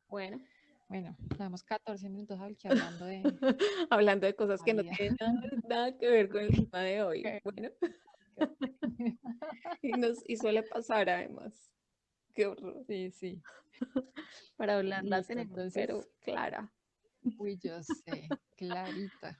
Bueno, Bueno, llevamos 14 minutos aquí hablando de hablando de cosas la que no vida. tienen nada que ver con el tema de hoy. Ok, Bueno, ok. y suele pasar además. Qué horror. Sí, sí. Para hablarla Listo, tenemos, pero entonces, clara. uy, yo sé, clarita.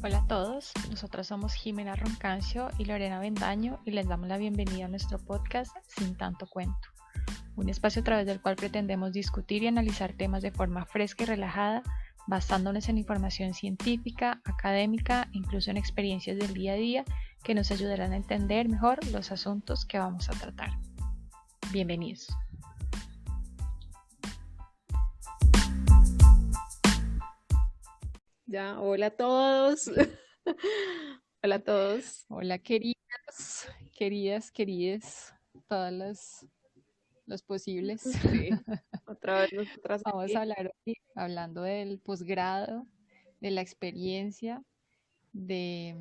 Hola a todos, nosotros somos Jimena Roncancio y Lorena Bendaño y les damos la bienvenida a nuestro podcast Sin Tanto Cuento, un espacio a través del cual pretendemos discutir y analizar temas de forma fresca y relajada, basándonos en información científica, académica e incluso en experiencias del día a día que nos ayudarán a entender mejor los asuntos que vamos a tratar. Bienvenidos. Ya, hola a todos. Hola a todos. Hola queridas, queridas, querides, todas los posibles. Sí, otra vez nosotras Vamos a aquí. hablar hoy, hablando del posgrado, de la experiencia de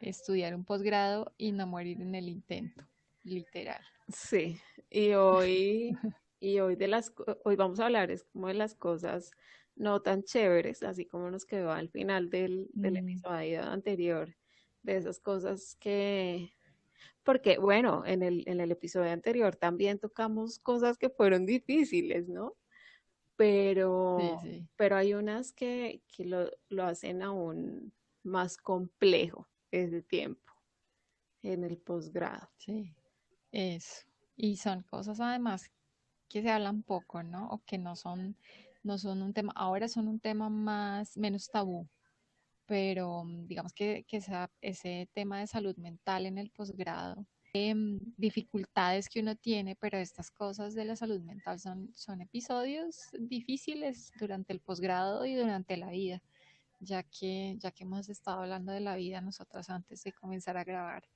estudiar un posgrado y no morir en el intento, literal. Sí, y hoy hoy vamos a hablar es como de las cosas no tan chéveres, así como nos quedó al final del Mm, episodio anterior, de esas cosas porque bueno, en el episodio anterior también tocamos cosas que fueron difíciles, ¿no? sí, Pero, sí, pero hay unas que lo hacen aún más complejo ese tiempo en el posgrado. sí, eso. Y son cosas además que se hablan poco, ¿no? O que no son un tema, ahora son un tema menos tabú, pero digamos que ese tema de salud mental en el posgrado, dificultades que uno tiene, pero estas cosas de la salud mental son episodios difíciles durante el posgrado y durante la vida, ya que hemos estado hablando de la vida nosotras antes de comenzar a grabar.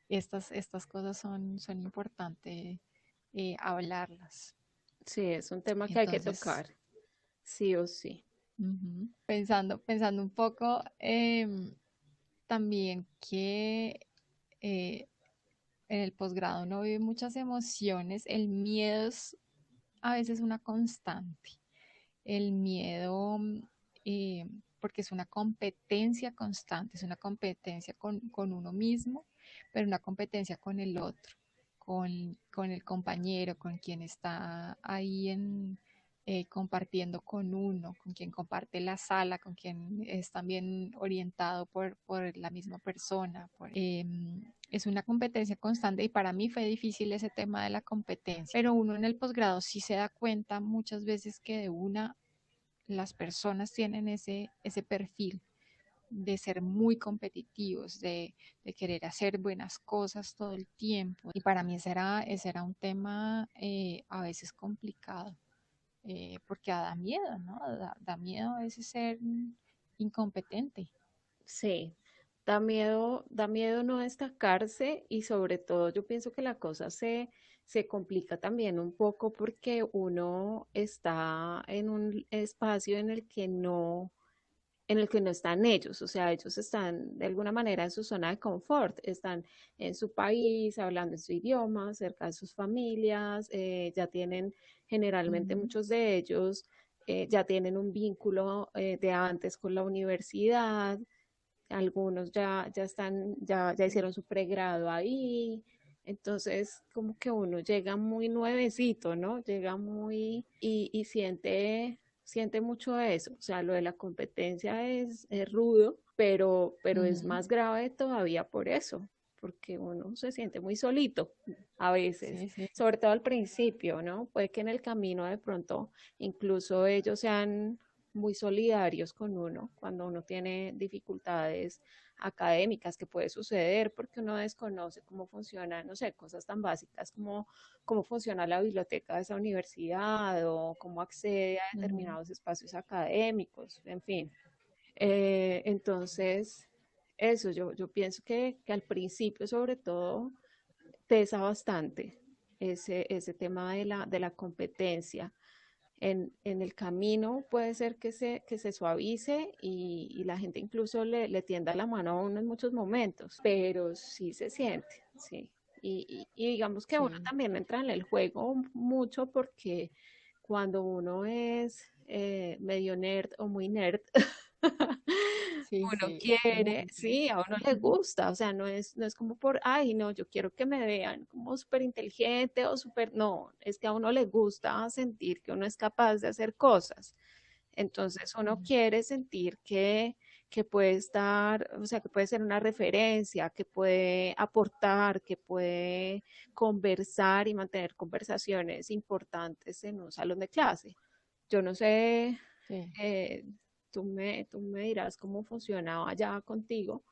Estas cosas son importantes hablarlas. Sí, es un tema que hay que Entonces, tocar, sí o sí. pensando un poco, también que eh, en el posgrado uno vive muchas emociones, el miedo es a veces una constante, el miedo, eh, porque es una competencia constante, es una competencia con uno mismo, pero una competencia con el otro, con el compañero, con quien está ahí compartiendo con uno, con quien comparte la sala, con quien es también orientado por la misma persona. Es una competencia constante y para mí fue difícil ese tema de la competencia, pero uno en el posgrado sí se da cuenta muchas veces que de una las personas tienen ese perfil de ser muy competitivos, de querer hacer buenas cosas todo el tiempo. Y para mí ese era un tema a veces complicado, porque da miedo, ¿no? Da miedo a veces ser incompetente. Sí, da miedo no destacarse y sobre todo yo pienso que la cosa se complica también un poco porque uno está en un espacio en el que no están ellos, o sea, ellos están de alguna manera en su zona de confort, están en su país, hablando en su idioma, cerca de sus familias, ya tienen generalmente Ujú. muchos de ellos, ya tienen un vínculo de antes con la universidad, algunos ya hicieron su pregrado ahí, entonces como que uno llega muy nuevecito, ¿no? Llega muy y siente mucho eso, o sea, lo de la competencia es rudo, pero es Ujú. más grave todavía por eso, porque uno se siente muy solito a veces, Sí, sí. sobre todo al principio, ¿no? Puede que en el camino de pronto incluso ellos sean muy solidarios con uno cuando uno tiene dificultades académicas que puede suceder porque uno desconoce cómo funciona, no sé, cosas tan básicas como cómo funciona la biblioteca de esa universidad o cómo accede a Ujú. determinados espacios académicos, en fin. Entonces, eso, yo pienso que al principio sobre todo pesa bastante ese tema de la competencia en el camino puede ser que se suavice y la gente incluso le tienda la mano a uno en muchos momentos, pero sí se siente, sí. Y digamos que uno Sí, también entra en el juego mucho porque cuando uno es medio nerd o muy nerd, sí, uno sí, muy quiere, bien. sí, a uno le gusta, o sea, no es como por, ay, no, yo quiero que me vean como súper inteligente o súper, no, es que a uno le gusta sentir que uno es capaz de hacer cosas. Entonces uno Ujú. quiere sentir que puede estar, o sea, que puede ser una referencia, que puede aportar, que puede conversar y mantener conversaciones importantes en un salón de clase. Yo no sé, Sí. eh, tú me dirás cómo funcionaba allá contigo,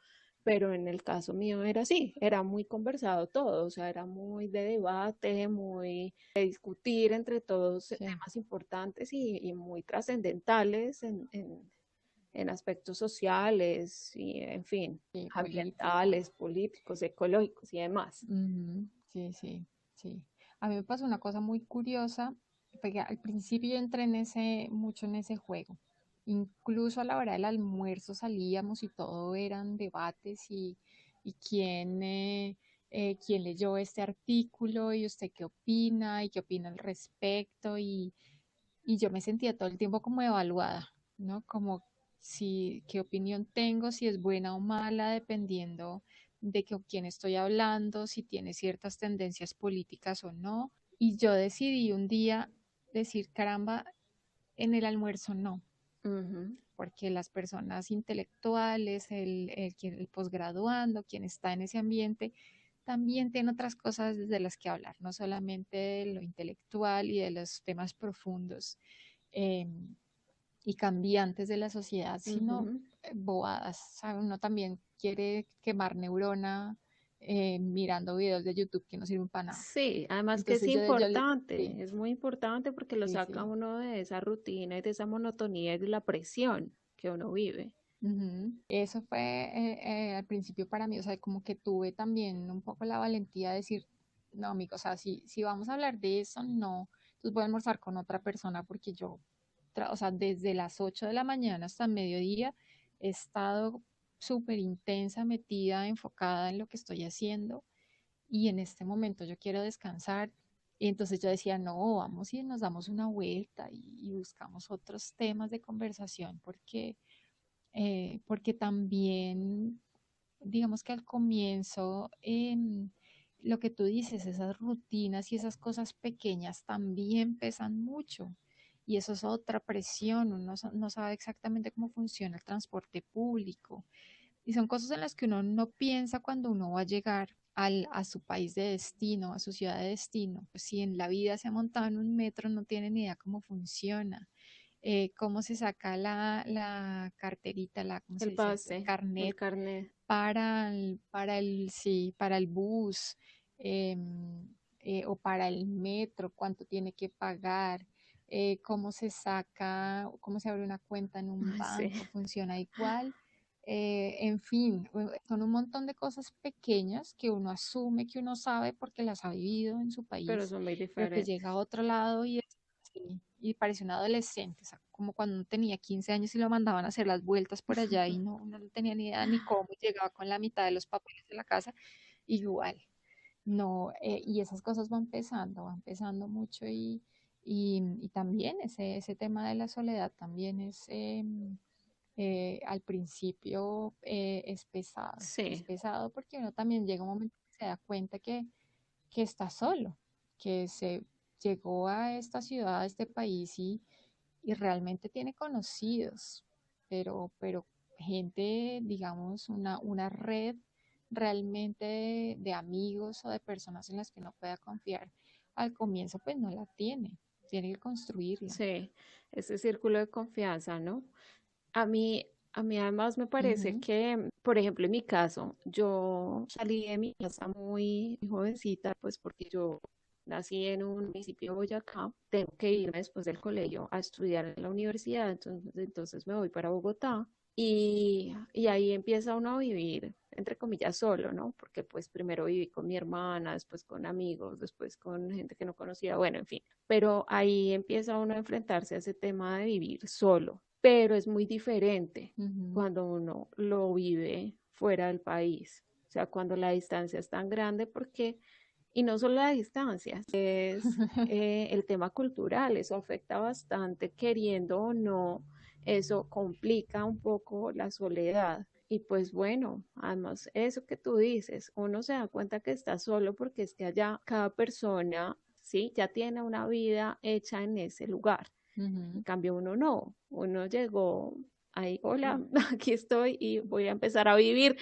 pero en el caso mío era así, era muy conversado todo, o sea, era muy de debate, muy de discutir entre todos Sí, temas importantes y muy trascendentales en aspectos sociales y, en fin, sí, políticos. ambientales, políticos, ecológicos y demás. Ujú. Sí, sí, sí. A mí me pasó una cosa muy curiosa, porque al principio yo entré mucho en ese juego. Incluso a la hora del almuerzo salíamos y todo eran debates y quién leyó este artículo y usted qué opina y qué opina al respecto. Y yo me sentía todo el tiempo como evaluada, ¿no? Como si, qué opinión tengo, si es buena o mala, dependiendo de con quién estoy hablando, si tiene ciertas tendencias políticas o no. Y yo decidí un día decir, caramba, en el almuerzo no, Ujú. porque las personas intelectuales, el posgraduando, quien está en ese ambiente, también tiene otras cosas de las que hablar, no solamente de lo intelectual y de los temas profundos eh, y cambiantes de la sociedad, sino Ujú. bobadas. ¿Sabe? Uno también quiere quemar neurona mirando videos de YouTube que no sirven para nada. Sí, además que Entonces sí, es muy importante porque lo sí, saca sí. uno de esa rutina y de esa monotonía y de la presión que uno vive. Ujú. Eso fue al principio para mí, o sea, como que tuve también un poco la valentía de decir, no, amigo, o sea, si vamos a hablar de eso, no, entonces voy a almorzar con otra persona porque yo, o sea, desde las 8 de la mañana hasta mediodía he estado súper intensa, metida, enfocada en lo que estoy haciendo y en este momento yo quiero descansar. Y entonces yo decía, no, vamos y nos damos una vuelta y buscamos otros temas de conversación porque también, digamos que al comienzo, lo que tú dices, esas rutinas y esas cosas pequeñas también pesan mucho. Y eso es otra presión, uno no sabe exactamente cómo funciona el transporte público. Y son cosas en las que uno no piensa cuando uno va a llegar a su país de destino, a su ciudad de destino. Pues si en la vida se ha montado en un metro, no tiene ni idea cómo funciona, cómo se saca la carterita, ¿cómo se El dice esto? El pase, el carnet carnet. sí, para el bus o para el metro, cuánto tiene que pagar, cómo se saca, cómo se abre una cuenta en un Ay, sí, banco, funciona igual. En fin, son un montón de cosas pequeñas que uno asume que uno sabe porque las ha vivido en su pero país, son muy pero que llega diferentes. a otro lado y es así, y parece un adolescente, o sea, como cuando uno tenía 15 años y lo mandaban a hacer las vueltas por allá y no tenía ni idea ni cómo, y llegaba con la mitad de los papeles de la casa, igual, no, y esas cosas van pesando mucho y también ese tema de la soledad también al principio es Sí, pesado porque uno también llega un momento que se da cuenta que está solo, que se llegó a esta ciudad, a este país y realmente tiene conocidos, pero gente, digamos, una red realmente de amigos o de personas en las que no pueda confiar, al comienzo pues no la tiene que construirla. sí, ese círculo de confianza, ¿no? A mí además me parece Ujú. que, por ejemplo, en mi caso, yo salí de mi casa muy jovencita, pues porque yo nací en un municipio de Boyacá, tengo que irme después del colegio a estudiar en la universidad, entonces me voy para Bogotá y ahí empieza uno a vivir entre comillas, solo, ¿no? Porque pues primero viví con mi hermana, después con amigos, después con gente que no conocía, bueno, en fin. Pero ahí empieza uno a enfrentarse a ese tema de vivir solo, pero es muy diferente Ujú. cuando uno lo vive fuera del país. O sea, cuando la distancia es tan grande, porque, y no solo la distancia, es el tema cultural, eso afecta bastante, queriendo o no, eso complica un poco la soledad. Y pues bueno, además eso que tú dices, uno se da cuenta que está solo porque es que allá cada persona, sí, ya tiene una vida hecha en ese lugar. En Ujú. cambio uno no, uno llegó ahí, hola, aquí estoy y voy a empezar a vivir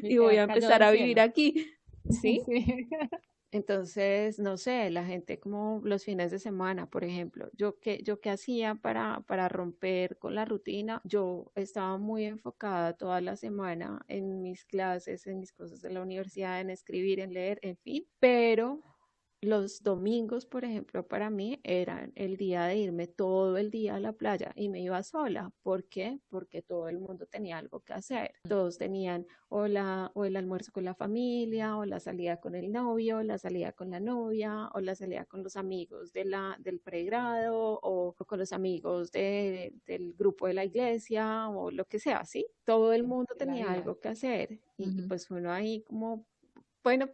y voy a Literal, cayó empezar del a vivir cielo. aquí, ¿sí? Sí. Entonces, no sé, la gente como los fines de semana, por ejemplo, yo qué hacía para romper con la rutina, yo estaba muy enfocada toda la semana en mis clases, en mis cosas de la universidad, en escribir, en leer, en fin, pero los domingos, por ejemplo, para mí eran el día de irme todo el día a la playa y me iba sola. ¿Por qué? Porque todo el mundo tenía algo que hacer. Todos tenían o el almuerzo con la familia, o la salida con el novio, la salida con la novia, o la salida con los amigos del pregrado, o con los amigos del grupo de la iglesia, o lo que sea, ¿sí? Todo el mundo De la tenía vida. algo que hacer y Ujú. pues uno ahí como, bueno,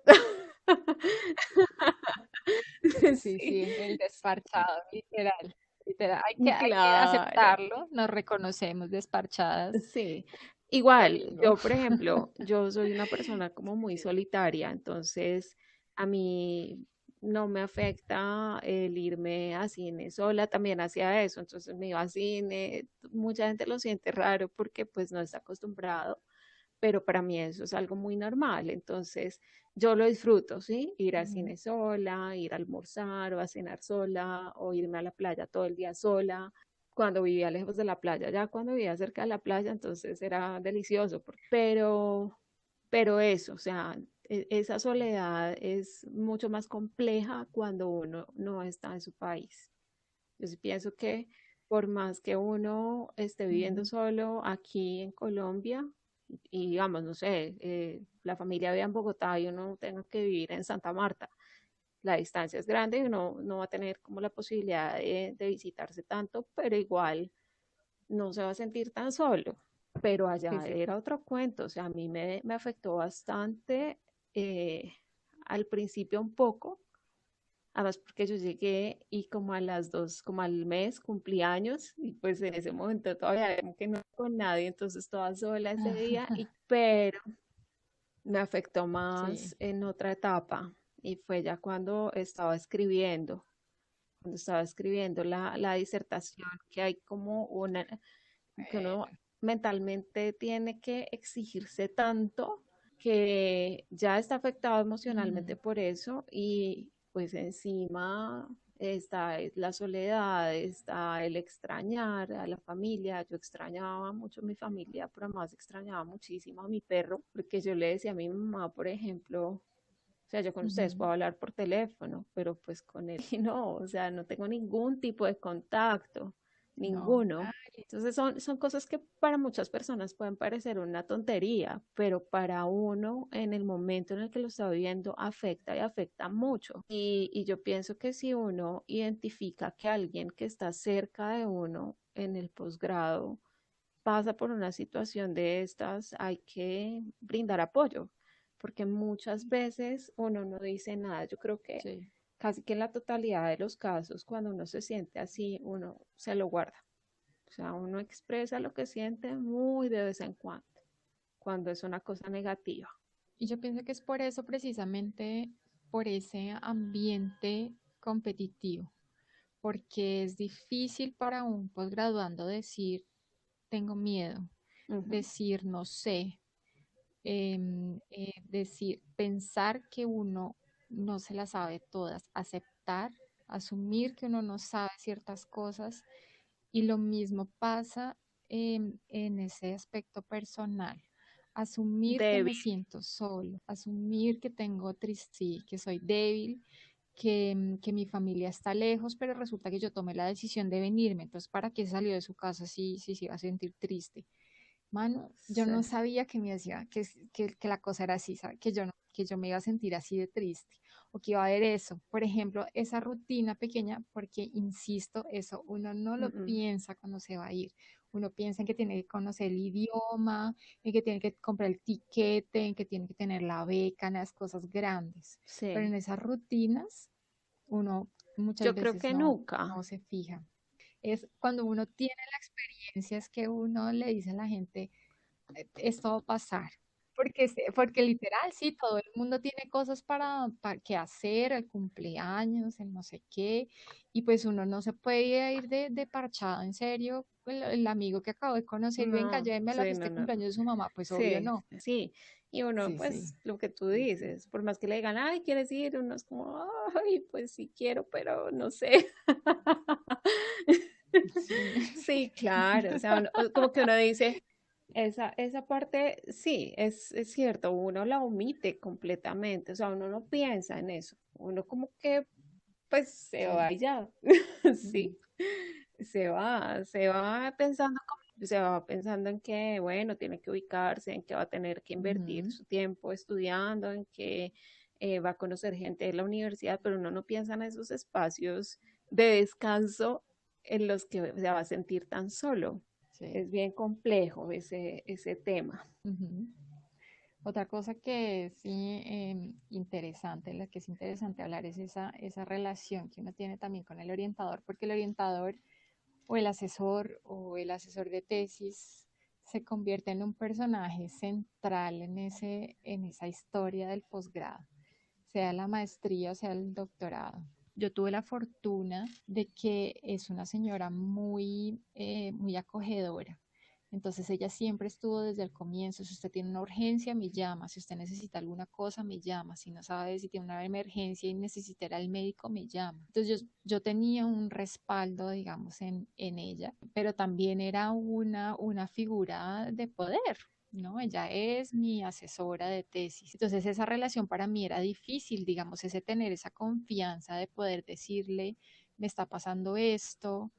Sí, sí. sí, el desparchado, literal, literal. Hay que Claro, aceptarlo, nos reconocemos desparchadas. sí. Te Igual, digo. yo, por ejemplo, yo soy una persona como muy Sí. solitaria, entonces a mí no me afecta el irme a cine sola, también hacía eso, entonces me iba a cine, mucha gente lo siente raro porque pues no está acostumbrado, pero para mí eso es algo muy normal, entonces yo lo disfruto, ¿sí? Ir al Ujú. cine sola, ir a almorzar o a cenar sola, o irme a la playa todo el día sola. Cuando vivía lejos de la playa, ya cuando vivía cerca de la playa, entonces era delicioso, pero eso, o sea, esa soledad es mucho más compleja cuando uno no está en su país. Yo sí pienso que por más que uno esté viviendo Ujú. solo aquí en Colombia, y digamos, no sé, la familia vive en Bogotá y uno tenga que vivir en Santa Marta, la distancia es grande y uno no va a tener como la posibilidad de visitarse tanto, pero igual no se va a sentir tan solo. Pero Sí, allá sí. era otro cuento, o sea, a mí me afectó bastante, al principio un poco. Además, porque yo llegué y como a las dos, como al mes, cumplí años y pues en ese momento todavía como que no con nadie, entonces toda sola ese día, pero me afectó Sí. más en otra etapa y fue ya cuando estaba escribiendo la disertación, que hay como que uno Bueno. mentalmente tiene que exigirse tanto que ya está afectado emocionalmente Ujú. por eso y pues encima está la soledad, está el extrañar a la familia. Yo extrañaba mucho a mi familia, pero más extrañaba muchísimo a mi perro, porque yo le decía a mi mamá, por ejemplo, o sea, yo con ustedes Ujú. puedo hablar por teléfono, pero pues con él no, o sea, no tengo ningún tipo de contacto, No, ninguno. Entonces son cosas que para muchas personas pueden parecer una tontería, pero para uno en el momento en el que lo está viviendo afecta y afecta mucho. Y yo pienso que si uno identifica que alguien que está cerca de uno en el posgrado pasa por una situación de estas, hay que brindar apoyo, porque muchas veces uno no dice nada. Yo creo que sí. casi que en la totalidad de los casos, cuando uno se siente así, uno se lo guarda. O sea, uno expresa lo que siente muy de vez en cuando es una cosa negativa. Y yo pienso que es por eso, precisamente, por ese ambiente competitivo, porque es difícil para un posgraduando decir, tengo miedo, Ujú. decir, no sé, decir, pensar que uno no se las sabe todas, aceptar, asumir que uno no sabe ciertas cosas. Y lo mismo pasa en ese aspecto personal. Asumir que me Débil. siento solo, asumir que tengo tristeza, que soy débil, que mi familia está lejos, pero resulta que yo tomé la decisión de venirme. Entonces, ¿para qué salió de su casa si se iba a sentir triste? Manu, yo Sí. no sabía que me hacía, que la cosa era así, ¿sabe? Que yo no, que yo me iba a sentir así de triste o que iba a haber eso. Por ejemplo, esa rutina pequeña, porque insisto, eso uno no Mm, lo mm. piensa cuando se va a ir. Uno piensa en que tiene que conocer el idioma, en que tiene que comprar el tiquete, en que tiene que tener la beca, en las cosas grandes. Pero Sí. en esas rutinas, uno muchas Yo creo veces que no, nunca. no se fija. Es cuando uno tiene la experiencia, es que uno le dice a la gente, esto va a pasar. Porque, porque literal, sí, todo el mundo tiene cosas para que hacer, el cumpleaños, el no sé qué, y pues uno no se puede ir de parchado, en serio, el amigo que acabo de conocer, venga, No, lléveme a la sí, fiesta no, de no. cumpleaños de su mamá, pues obvio Sí, no. sí. Y uno, Sí, sí. pues, lo que tú dices, por más que le digan, ay, ¿quieres ir? Uno es como, ay, pues sí quiero, pero no sé. Sí. Sí, claro. O sea, como que uno dice, esa parte, sí, es cierto, uno la omite completamente. O sea, uno no piensa en eso. Uno como que, pues, se Sí. va y ya. Ujú, Sí, se va pensando se va pensando en que, bueno, tiene que ubicarse, en que va a tener que invertir ujú. su tiempo estudiando, en que va a conocer gente de la universidad, pero uno no piensa en esos espacios de descanso en los que se va a sentir tan solo. Sí. Es bien complejo ese tema. Ujú. Otra cosa que sí interesante, la que es interesante hablar es esa relación que uno tiene también con el orientador, porque el orientador o el asesor de tesis se convierte en un personaje central en esa historia del posgrado, sea la maestría o sea el doctorado. Yo tuve la fortuna de que es una señora muy acogedora. Entonces ella siempre estuvo desde el comienzo. Si usted tiene una urgencia, me llama. Si usted necesita alguna cosa, me llama. Si no sabe si tiene una emergencia y necesita ir al médico, me llama. Entonces yo tenía un respaldo, digamos, en ella, pero también era una figura de poder. ¿No? Ella es mi asesora de tesis. Entonces esa relación para mí era difícil, digamos, ese tener esa confianza de poder decirle, me está pasando esto,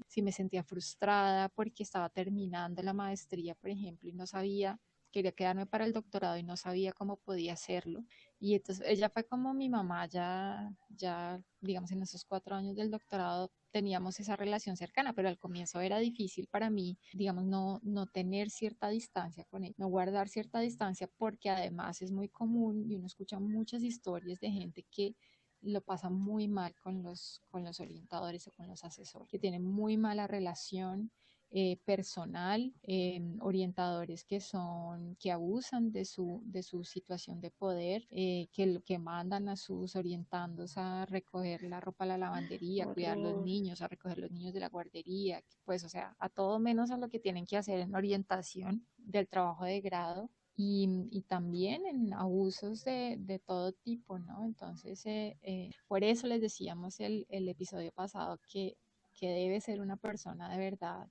si me sentía frustrada porque estaba terminando la maestría, por ejemplo, y no sabía, quería quedarme para el doctorado y no sabía cómo podía hacerlo. Y entonces ella fue como mi mamá, ya, digamos, en esos 4 años del doctorado teníamos esa relación cercana, pero al comienzo era difícil para mí, digamos, no tener cierta distancia con ella, no guardar cierta distancia, porque además es muy común y uno escucha muchas historias de gente que lo pasa muy mal con los orientadores o con los asesores, que tienen muy mala relación personal, orientadores que abusan de su situación de poder, que mandan a sus orientandos a recoger la ropa a la lavandería, a cuidar los Horror. niños, a recoger los niños de la guardería, pues o sea, a todo menos a lo que tienen que hacer en orientación del trabajo de grado. Y también en abusos de todo tipo, ¿no? Entonces, por eso les decíamos el episodio pasado que debe ser una persona de verdad,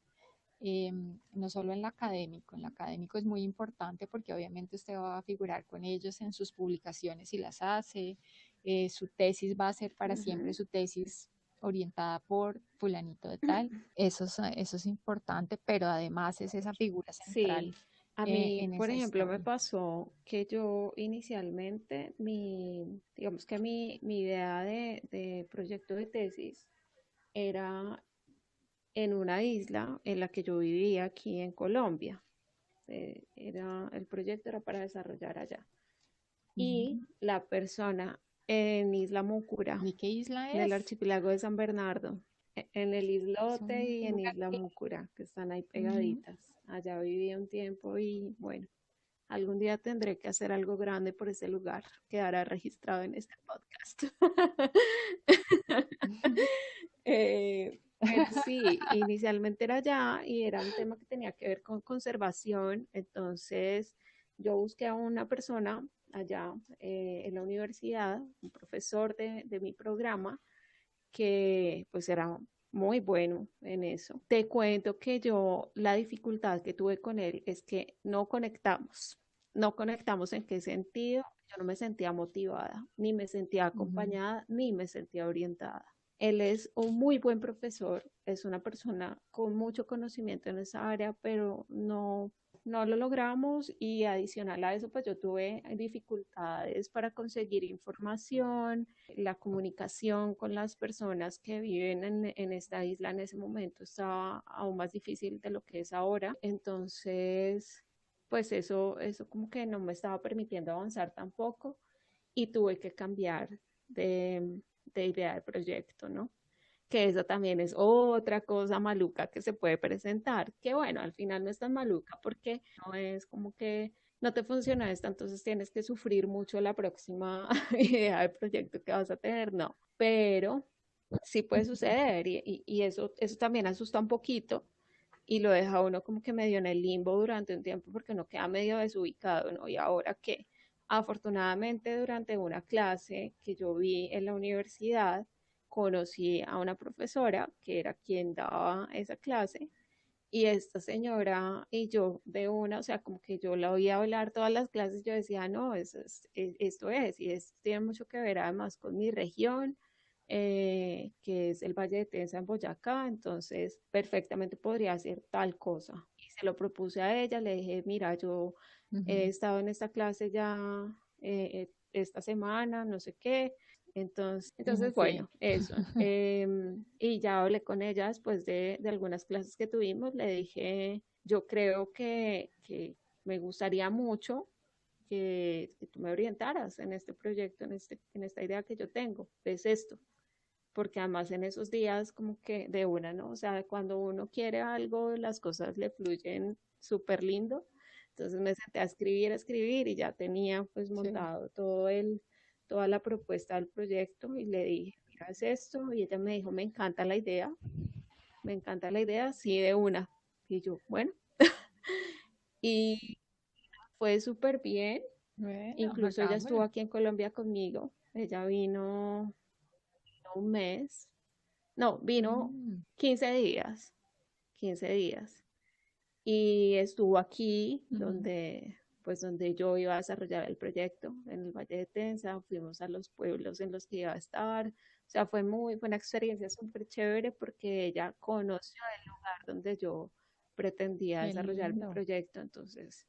no solo en lo académico es muy importante porque obviamente usted va a figurar con ellos en sus publicaciones si las hace, su tesis va a ser para siempre Ujú. su tesis orientada por fulanito de tal, eso es importante, pero además es esa figura central Sí, a mí, en por esa ejemplo, me historia. pasó que yo inicialmente, digamos que mi idea de proyecto de tesis era en una isla en la que yo vivía aquí en Colombia. El proyecto era para desarrollar allá. Y Ujú. la persona en Isla Mucura, ¿De qué isla en el es? archipiélago de San Bernardo, en el Es islote un y en lugar. Isla Mucura, que están ahí Ujú. pegaditas. Allá viví un tiempo y bueno, algún día tendré que hacer algo grande por ese lugar. Quedará registrado en este podcast. Pero sí, inicialmente era allá y era un tema que tenía que ver con conservación. Entonces yo busqué a una persona allá en la universidad, un profesor de mi programa, que pues era muy bueno en eso. Te cuento que la dificultad que tuve con él es que no conectamos. No conectamos en qué sentido. Yo no me sentía motivada, ni me sentía Ujú. acompañada, ni me sentía orientada. Él es un muy buen profesor, es una persona con mucho conocimiento en esa área, pero no lo logramos y adicional a eso, pues yo tuve dificultades para conseguir información, la comunicación con las personas que viven en esta isla en ese momento estaba aún más difícil de lo que es ahora. Entonces, pues eso como que no me estaba permitiendo avanzar tampoco y tuve que cambiar de, de idea de proyecto, ¿no? Que eso también es otra cosa maluca que se puede presentar, que bueno, al final no es tan maluca porque no es como que no te funciona esta, entonces tienes que sufrir mucho la próxima idea de proyecto que vas a tener, no, pero sí puede suceder y eso también asusta un poquito y lo deja uno como que medio en el limbo durante un tiempo porque uno queda medio desubicado, ¿no? ¿Y ahora qué? Afortunadamente, durante una clase que yo vi en la universidad, conocí a una profesora que era quien daba esa clase y esta señora y yo de una, o sea, como que yo la oía hablar todas las clases, yo decía, no, esto es, y esto tiene mucho que ver además con mi región, que es el Valle de Tensa en Boyacá, entonces perfectamente podría hacer tal cosa. Y se lo propuse a ella, le dije, mira, yo he Ujú. estado en esta clase ya esta semana, no sé qué, entonces Sí. bueno, eso. Y ya hablé con ella después de algunas clases que tuvimos. Le dije, yo creo que me gustaría mucho que tú me orientaras en este proyecto, en esta idea que yo tengo. Es esto. Porque además en esos días como que de una, ¿no? O sea, cuando uno quiere algo, las cosas le fluyen súper lindo. Entonces me senté a escribir y ya tenía pues Sí. montado toda la propuesta del proyecto y le dije, mira, es esto. Y ella me dijo, me encanta la idea, sí, de una. Y yo, bueno, y fue súper bien. Bueno, Incluso ella estuvo hagámoslo. aquí en Colombia conmigo. Ella vino un mes, no, vino Mm, 15 días, 15 días. Y estuvo aquí ujú. donde yo iba a desarrollar el proyecto en el Valle de Tensa, fuimos a los pueblos en los que iba a estar, o sea, fue muy buena experiencia, súper chévere porque ella conoció el lugar donde yo pretendía Qué desarrollar mi lindo. proyecto, entonces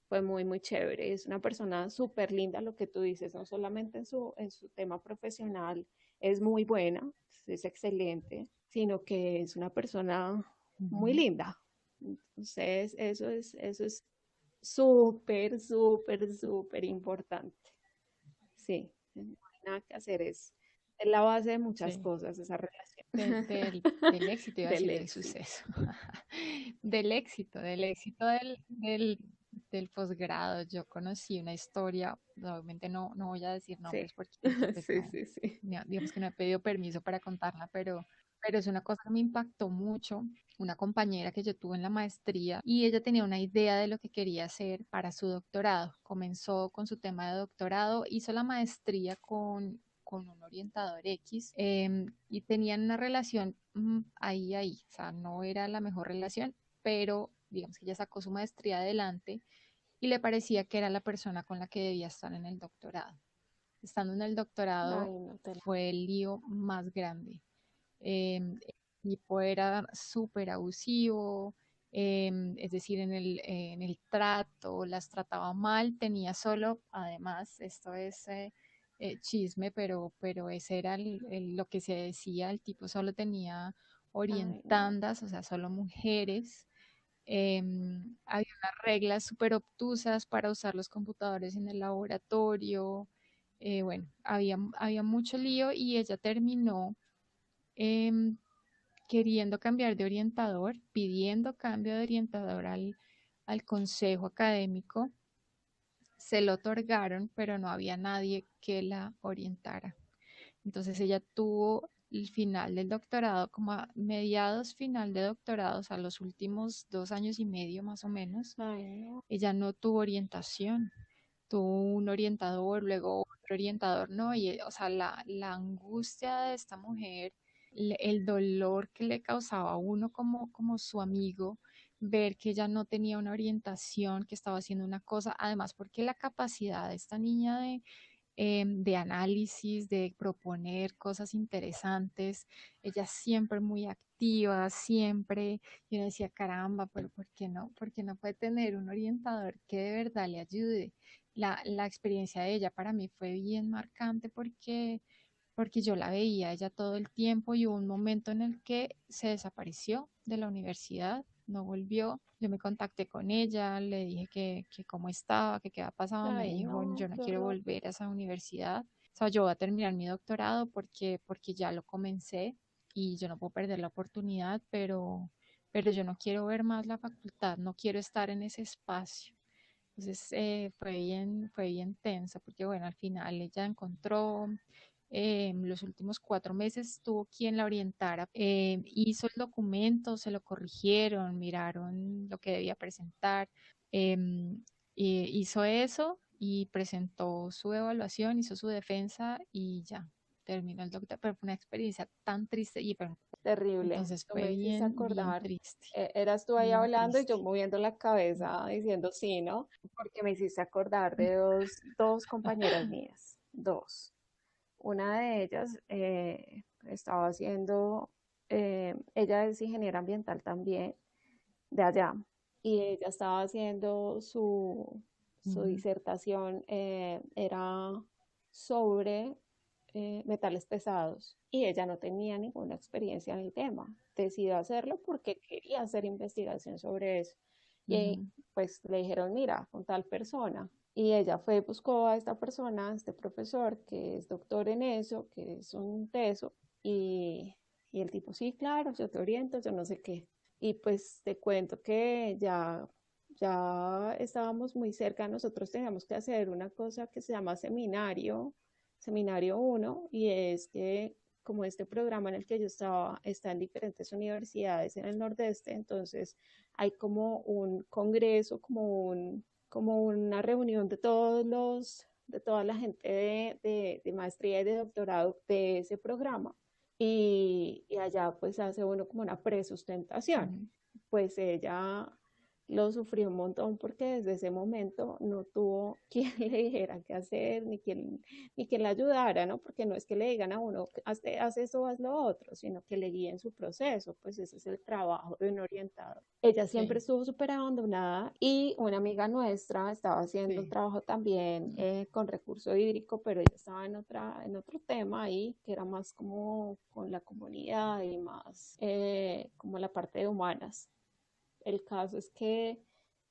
fue muy, muy chévere. Es una persona súper linda, lo que tú dices, no solamente en su tema profesional es muy buena, es excelente, sino que es una persona muy Ujú. linda. Entonces, eso es súper, súper, súper importante. Sí, no hay nada que hacer, es la base de muchas Sí. cosas, esa relación Del éxito, iba a del decir del éxito. suceso. Del éxito del posgrado. Yo conocí una historia, obviamente no voy a decir Sí, nombres porque pues sí, no, sí, sí. digamos que no he pedido permiso para contarla, pero es una cosa que me impactó mucho. Una compañera que yo tuve en la maestría y ella tenía una idea de lo que quería hacer para su doctorado. Comenzó con su tema de doctorado, hizo la maestría con un orientador X, y tenían una relación ahí, o sea, no era la mejor relación, pero digamos que ella sacó su maestría adelante y le parecía que era la persona con la que debía estar en el doctorado. Estando en el doctorado Ay, no te la... fue el lío más grande. El tipo era súper abusivo, es decir, en el trato, las trataba mal, tenía solo, además, esto es chisme, pero ese era lo que se decía, el tipo solo tenía Ay, no. orientandas, o sea, solo mujeres. Había unas reglas súper obtusas para usar los computadores en el laboratorio. Bueno, había mucho lío y ella terminó em, queriendo cambiar de orientador, pidiendo cambio de orientador al consejo académico. Se lo otorgaron, pero no había nadie que la orientara. Entonces ella tuvo el final del doctorado, como a mediados final de doctorado, o sea, los últimos 2 años y medio más o menos, Ay, no. ella no tuvo orientación. Tuvo un orientador, luego otro orientador, ¿no? Y, o sea, la angustia de esta mujer, el dolor que le causaba a uno como su amigo, ver que ella no tenía una orientación, que estaba haciendo una cosa, además porque la capacidad de esta niña de análisis, de proponer cosas interesantes. Ella siempre muy activa, siempre. Yo decía, caramba, pero ¿por qué no? ¿Por qué no puede tener un orientador que de verdad le ayude? La experiencia de ella para mí fue bien marcante porque yo la veía ella todo el tiempo y hubo un momento en el que se desapareció de la universidad, no volvió. Yo me contacté con ella, le dije que cómo estaba, que qué había pasado. Me Ay, dijo, no, yo no qué quiero horror. volver a esa universidad. O sea, yo voy a terminar mi doctorado porque ya lo comencé y yo no puedo perder la oportunidad, pero yo no quiero ver más la facultad, no quiero estar en ese espacio. Entonces fue bien tensa porque bueno, al final ella encontró, los últimos 4 meses tuvo quien la orientara, hizo el documento, se lo corrigieron, miraron lo que debía presentar, hizo eso y presentó su evaluación, hizo su defensa y ya terminó el doctor, pero fue una experiencia tan triste y pero, Terrible. entonces Tú fue me hiciste bien acordar, triste, eras tú ahí bien hablando y yo triste. moviendo la cabeza diciendo sí, ¿no? Porque me hiciste acordar de dos compañeras mías, dos. Una de ellas estaba haciendo, ella es ingeniera ambiental también, de allá, y ella estaba haciendo su Ujú, disertación, era sobre metales pesados, y ella no tenía ninguna experiencia en el tema. Decidió hacerlo porque quería hacer investigación sobre eso. Y ujú. pues le dijeron, mira, con tal persona. Y ella fue y buscó a esta persona, a este profesor que es doctor en eso, que es un teso, y el tipo, sí, claro, yo te oriento, yo no sé qué. Y pues te cuento que ya estábamos muy cerca, nosotros teníamos que hacer una cosa que se llama seminario uno, y es que como este programa en el que yo estaba está en diferentes universidades en el Nordeste, entonces hay como un congreso, como una reunión de de toda la gente de maestría y de doctorado de ese programa, y allá pues hace uno como una presustentación. Ujú. Pues ella lo sufrió un montón porque desde ese momento no tuvo quien le dijera qué hacer, ni quien la ayudara, ¿no? Porque no es que le digan a uno, haz esto, haz lo otro, sino que le guíen su proceso, pues ese es el trabajo de un orientador. Ella siempre Sí, estuvo súper abandonada, y una amiga nuestra estaba haciendo un sí. trabajo también Mm, con recurso hídrico, pero ella estaba en otro tema ahí, que era más como con la comunidad y más como la parte de humanas. El caso es que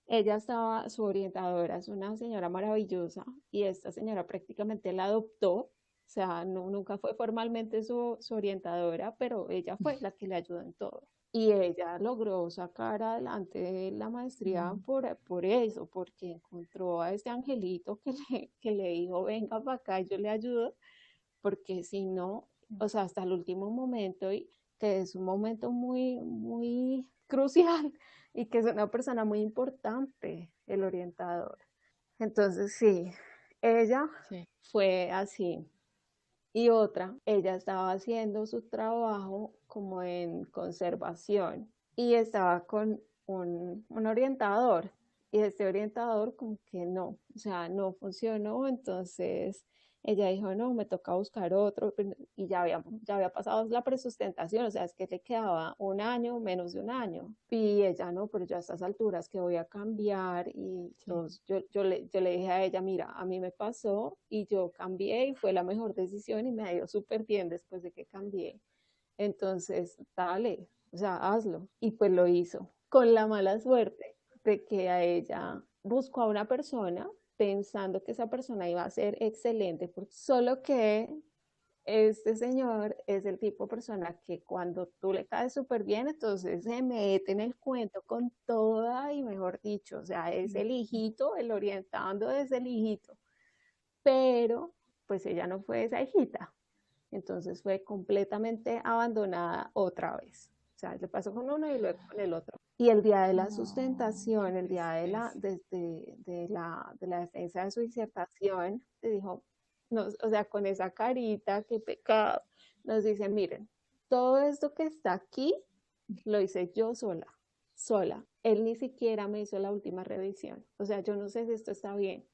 ella estaba, su orientadora es una señora maravillosa, y esta señora prácticamente la adoptó, o sea, nunca fue formalmente su orientadora, pero ella fue la que le ayudó en todo. Y ella logró sacar adelante la maestría mm, por eso, porque encontró a este angelito que le dijo, venga para acá y yo le ayudo, porque si no, mm. o sea, hasta el último momento, y que es un momento muy crucial, y que es una persona muy importante, el orientador. Entonces, sí, ella Sí. fue así. Y otra, ella estaba haciendo su trabajo como en conservación, y estaba con un orientador, y este orientador como que no, o sea, no funcionó. Entonces ella dijo, no, me toca buscar otro, y ya había pasado la presustentación, o sea, es que le quedaba un año, menos de un año, y ella no, pero yo a estas alturas que voy a cambiar. Y Sí. entonces yo le dije a ella, mira, a mí me pasó y yo cambié y fue la mejor decisión y me ha ido súper bien después de que cambié. Entonces, dale, o sea, hazlo. Y pues lo hizo, con la mala suerte de que a ella buscó a una persona pensando que esa persona iba a ser excelente, solo que este señor es el tipo de persona que cuando tú le caes súper bien, entonces se mete en el cuento con toda, y mejor dicho, o sea, es Mm, el hijito, el orientando es el hijito, pero pues ella no fue esa hijita, entonces fue completamente abandonada otra vez. O sea, le pasó con uno y luego con el otro. Y el día de la no, qué sustentación, el día tristeza. de la defensa de su disertación, te dijo, o sea, con esa carita, qué pecado, nos dice, miren, todo esto que está aquí lo hice yo sola, sola. Él ni siquiera me hizo la última revisión. O sea, yo no sé si esto está bien.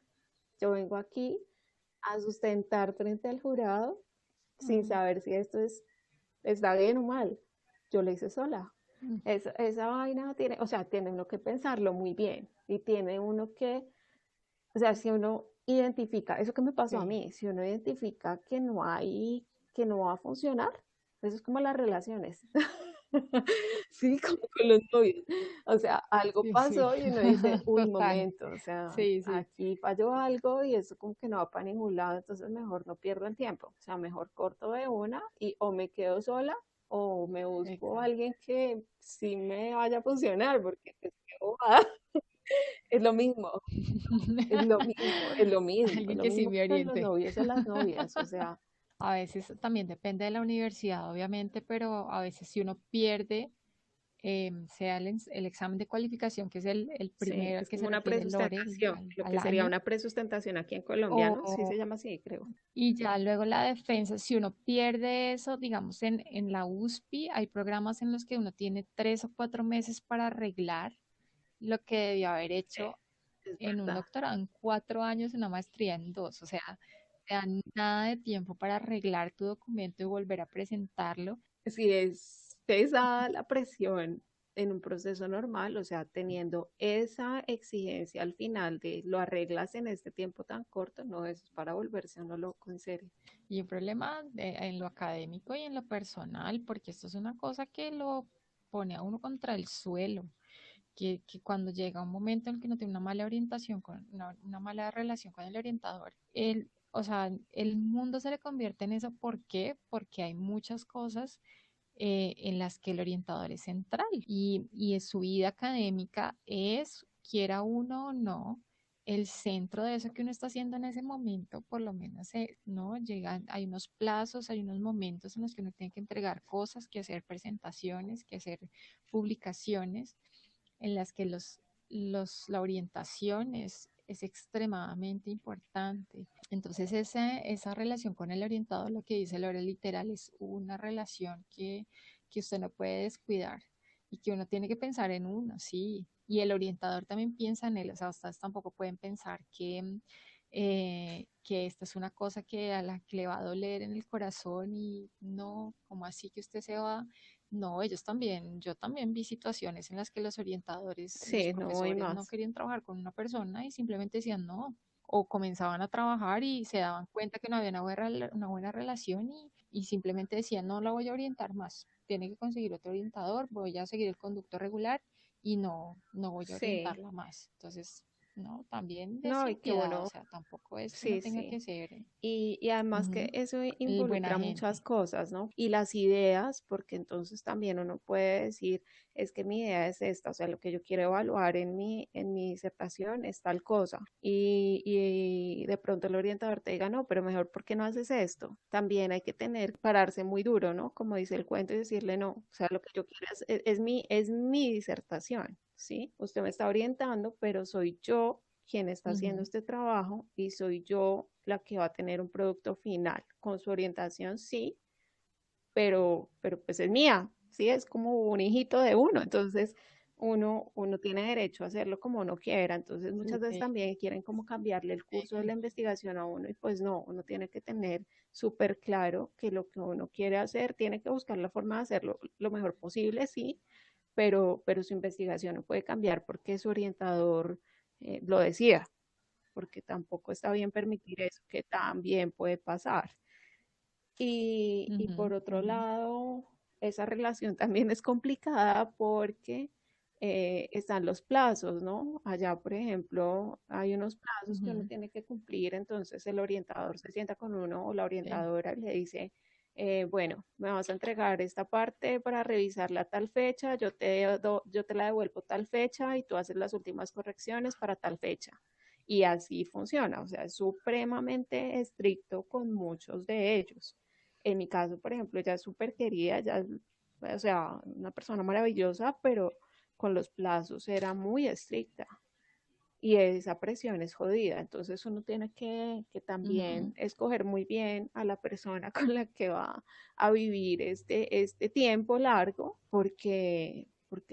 Yo vengo aquí a sustentar frente al jurado sin Mm, saber si está bien o mal. Yo lo hice sola. mm, Esa vaina tiene, o sea, tiene uno que pensarlo muy bien y tiene uno que, o sea, si uno identifica, eso que me pasó a sí, mí, si uno identifica que no va a funcionar, eso es como las relaciones. Sí, como con los novios. O sea, algo sí, sí, pasó y uno dice, uy, total, momento, o sea, sí, sí, aquí falló algo y eso como que no va para ningún lado, entonces mejor no pierdo el tiempo. O sea, mejor corto de una y o me quedo sola o me busco a exacto. alguien que sí me vaya a funcionar, porque pues, qué bobada. Es lo mismo, es lo mismo, es Alguien lo que sí mismo me que con los oriente. novios o las novias, o sea, A veces también depende de la universidad, obviamente, pero a veces si uno pierde, sea el examen de cualificación, que es el sí, primero al es que como se una refiere el Lore, presustentación, lo al que sería año, una presustentación aquí en Colombia, ¿no? Sí o, se llama así, creo. y ya luego la defensa, si uno pierde eso, digamos, en la USP hay programas en los que uno tiene 3 o 4 meses para arreglar lo que debió haber Sí, hecho es en un verdad. doctorado en 4 años, en una maestría en dos. O sea, te dan nada de tiempo para arreglar tu documento y volver a presentarlo. Si es pesada la presión en un proceso normal, o sea, teniendo esa exigencia al final de lo arreglas en este tiempo tan corto, no es para volverse uno loco, en serio. Y un problema en lo académico y en lo personal, porque esto es una cosa que lo pone a uno contra el suelo, que cuando llega un momento en el que uno tiene una mala orientación, una mala relación con el orientador, o sea, el mundo se le convierte en eso. ¿Por qué? Porque hay muchas cosas en las que el orientador es central y en su vida académica es, quiera uno o no, el centro de eso que uno está haciendo en ese momento, por lo menos, ¿no? Llegan, hay unos plazos, hay unos momentos en los que uno tiene que entregar cosas, que hacer presentaciones, que hacer publicaciones, en las que la orientación es extremadamente importante. Entonces, esa relación con el orientador, lo que dice Lore literal, es una relación que usted no puede descuidar y que uno tiene que pensar en uno, sí. Y el orientador también piensa en él, o sea, ustedes tampoco pueden pensar que esta es una cosa que a la que le va a doler en el corazón y no, como así que usted se va. No, ellos también, yo también vi situaciones en las que los orientadores, los Sí, no hay profesores no más. querían trabajar con una persona y simplemente decían no, o comenzaban a trabajar y se daban cuenta que no había una buena relación y simplemente decían no la voy a orientar más, tiene que conseguir otro orientador, voy a seguir el conducto regular y no voy a Sí, orientarla más. Entonces, no, también no, y sin que piedad, o bueno, sea, tampoco es que uno sí, tenga sí. que ser Y además que eso el buena involucra muchas gente. cosas, ¿no? Y las ideas, porque entonces también uno puede decir, es que mi idea es esta, o sea, lo que yo quiero evaluar en mi disertación es tal cosa. Y de pronto el orientador te diga, no, pero mejor, ¿por qué no haces esto? También hay que pararse muy duro, ¿no? Como dice el cuento y decirle, no, o sea, lo que yo quiero es mi disertación, ¿sí? Usted me está orientando, pero soy yo quien está haciendo Ujú. este trabajo y soy yo la que va a tener un producto final. Con su orientación, sí, pero pues es mía, ¿sí? Es como un hijito de uno, entonces uno tiene derecho a hacerlo como uno quiera, entonces muchas veces Sí, también quieren como cambiarle el curso de la sí. investigación a uno y pues no, uno tiene que tener súper claro que lo que uno quiere hacer, tiene que buscar la forma de hacerlo lo mejor posible, sí, pero su investigación no puede cambiar porque su orientador lo decida, porque tampoco está bien permitir eso, que también puede pasar. Y Ujú, por otro ujú. lado, esa relación también es complicada porque están los plazos, ¿no? Allá, por ejemplo, hay unos plazos que uno Ujú, tiene que cumplir, entonces el orientador se sienta con uno o la sí, orientadora y le dice, bueno, me vas a entregar esta parte para revisarla a tal fecha, yo te la devuelvo tal fecha y tú haces las últimas correcciones para tal fecha. Y así funciona, o sea, es supremamente estricto con muchos de ellos. En mi caso, por ejemplo, ella es súper querida, o sea, una persona maravillosa, pero con los plazos era muy estricta y esa presión es jodida. Entonces uno tiene que ujú, también escoger muy bien a la persona con la que va a vivir este tiempo largo, porque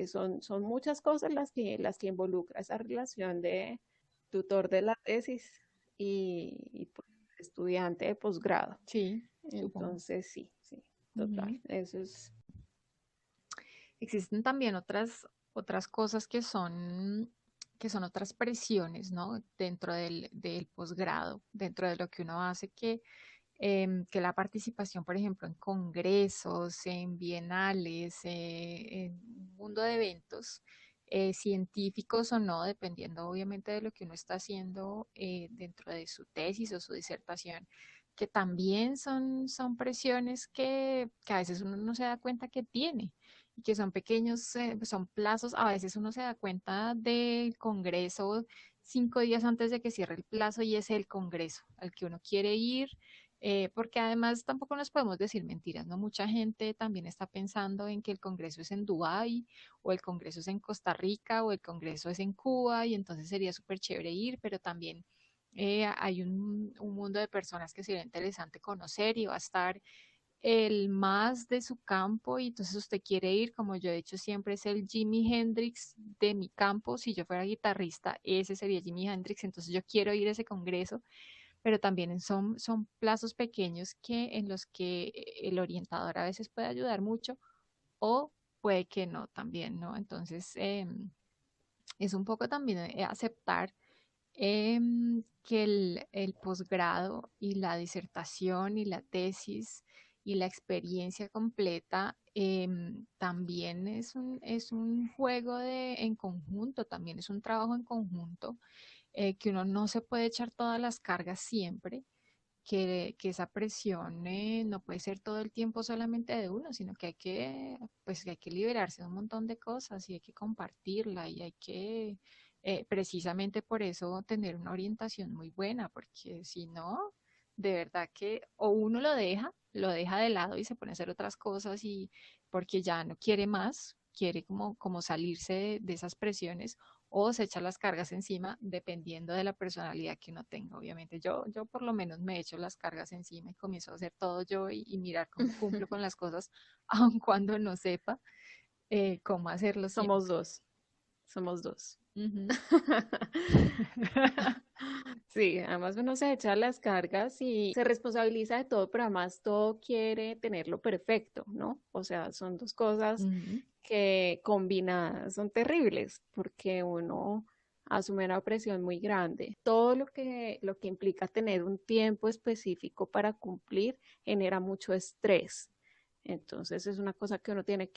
son muchas cosas las que involucra esa relación de tutor de la tesis y pues, estudiante de posgrado. Sí, supongo. Entonces, sí, sí, total. Ujú. Eso es, Existen también otras cosas que son otras presiones, ¿no? Dentro del posgrado, dentro de lo que uno hace, que la participación, por ejemplo, en congresos, en bienales, en un mundo de eventos, científicos o no, dependiendo obviamente de lo que uno está haciendo dentro de su tesis o su disertación, que también son presiones que a veces uno no se da cuenta que tiene y que son pequeños, son plazos, a veces uno se da cuenta del congreso 5 días antes de que cierre el plazo y es el congreso al que uno quiere ir, porque además tampoco nos podemos decir mentiras, ¿no? Mucha gente también está pensando en que el Congreso es en Dubái, o el Congreso es en Costa Rica, o el Congreso es en Cuba, y entonces sería súper chévere ir, pero también hay un mundo de personas que sería interesante conocer y va a estar el más de su campo y entonces usted quiere ir, como yo he dicho siempre, es el Jimi Hendrix de mi campo. Si yo fuera guitarrista, ese sería Jimi Hendrix, entonces yo quiero ir a ese congreso, pero también son plazos pequeños en los que el orientador a veces puede ayudar mucho o puede que no también, ¿no? Entonces, es un poco también aceptar que el posgrado y la disertación y la tesis y la experiencia completa también es un juego en conjunto, también es un trabajo en conjunto, que uno no se puede echar todas las cargas siempre, que esa presión no puede ser todo el tiempo solamente de uno, sino que pues, que hay que liberarse de un montón de cosas y hay que compartirla y hay que, precisamente por eso, tener una orientación muy buena, porque si no, de verdad que o uno lo deja de lado y se pone a hacer otras cosas y porque ya no quiere más, quiere como salirse de esas presiones o se echa las cargas encima dependiendo de la personalidad que uno tenga. Obviamente yo por lo menos me echo las cargas encima y comienzo a hacer todo yo y mirar cómo cumplo con las cosas, aun cuando no sepa cómo hacerlo somos siempre. dos, somos dos. Ujú. Sí, además uno se echa las cargas y se responsabiliza de todo, pero además todo quiere tenerlo perfecto, ¿no? O sea, son dos cosas Ujú. que combinadas son terribles porque uno asume una presión muy grande. Todo lo que implica tener un tiempo específico para cumplir genera mucho estrés. Entonces es una cosa que uno tiene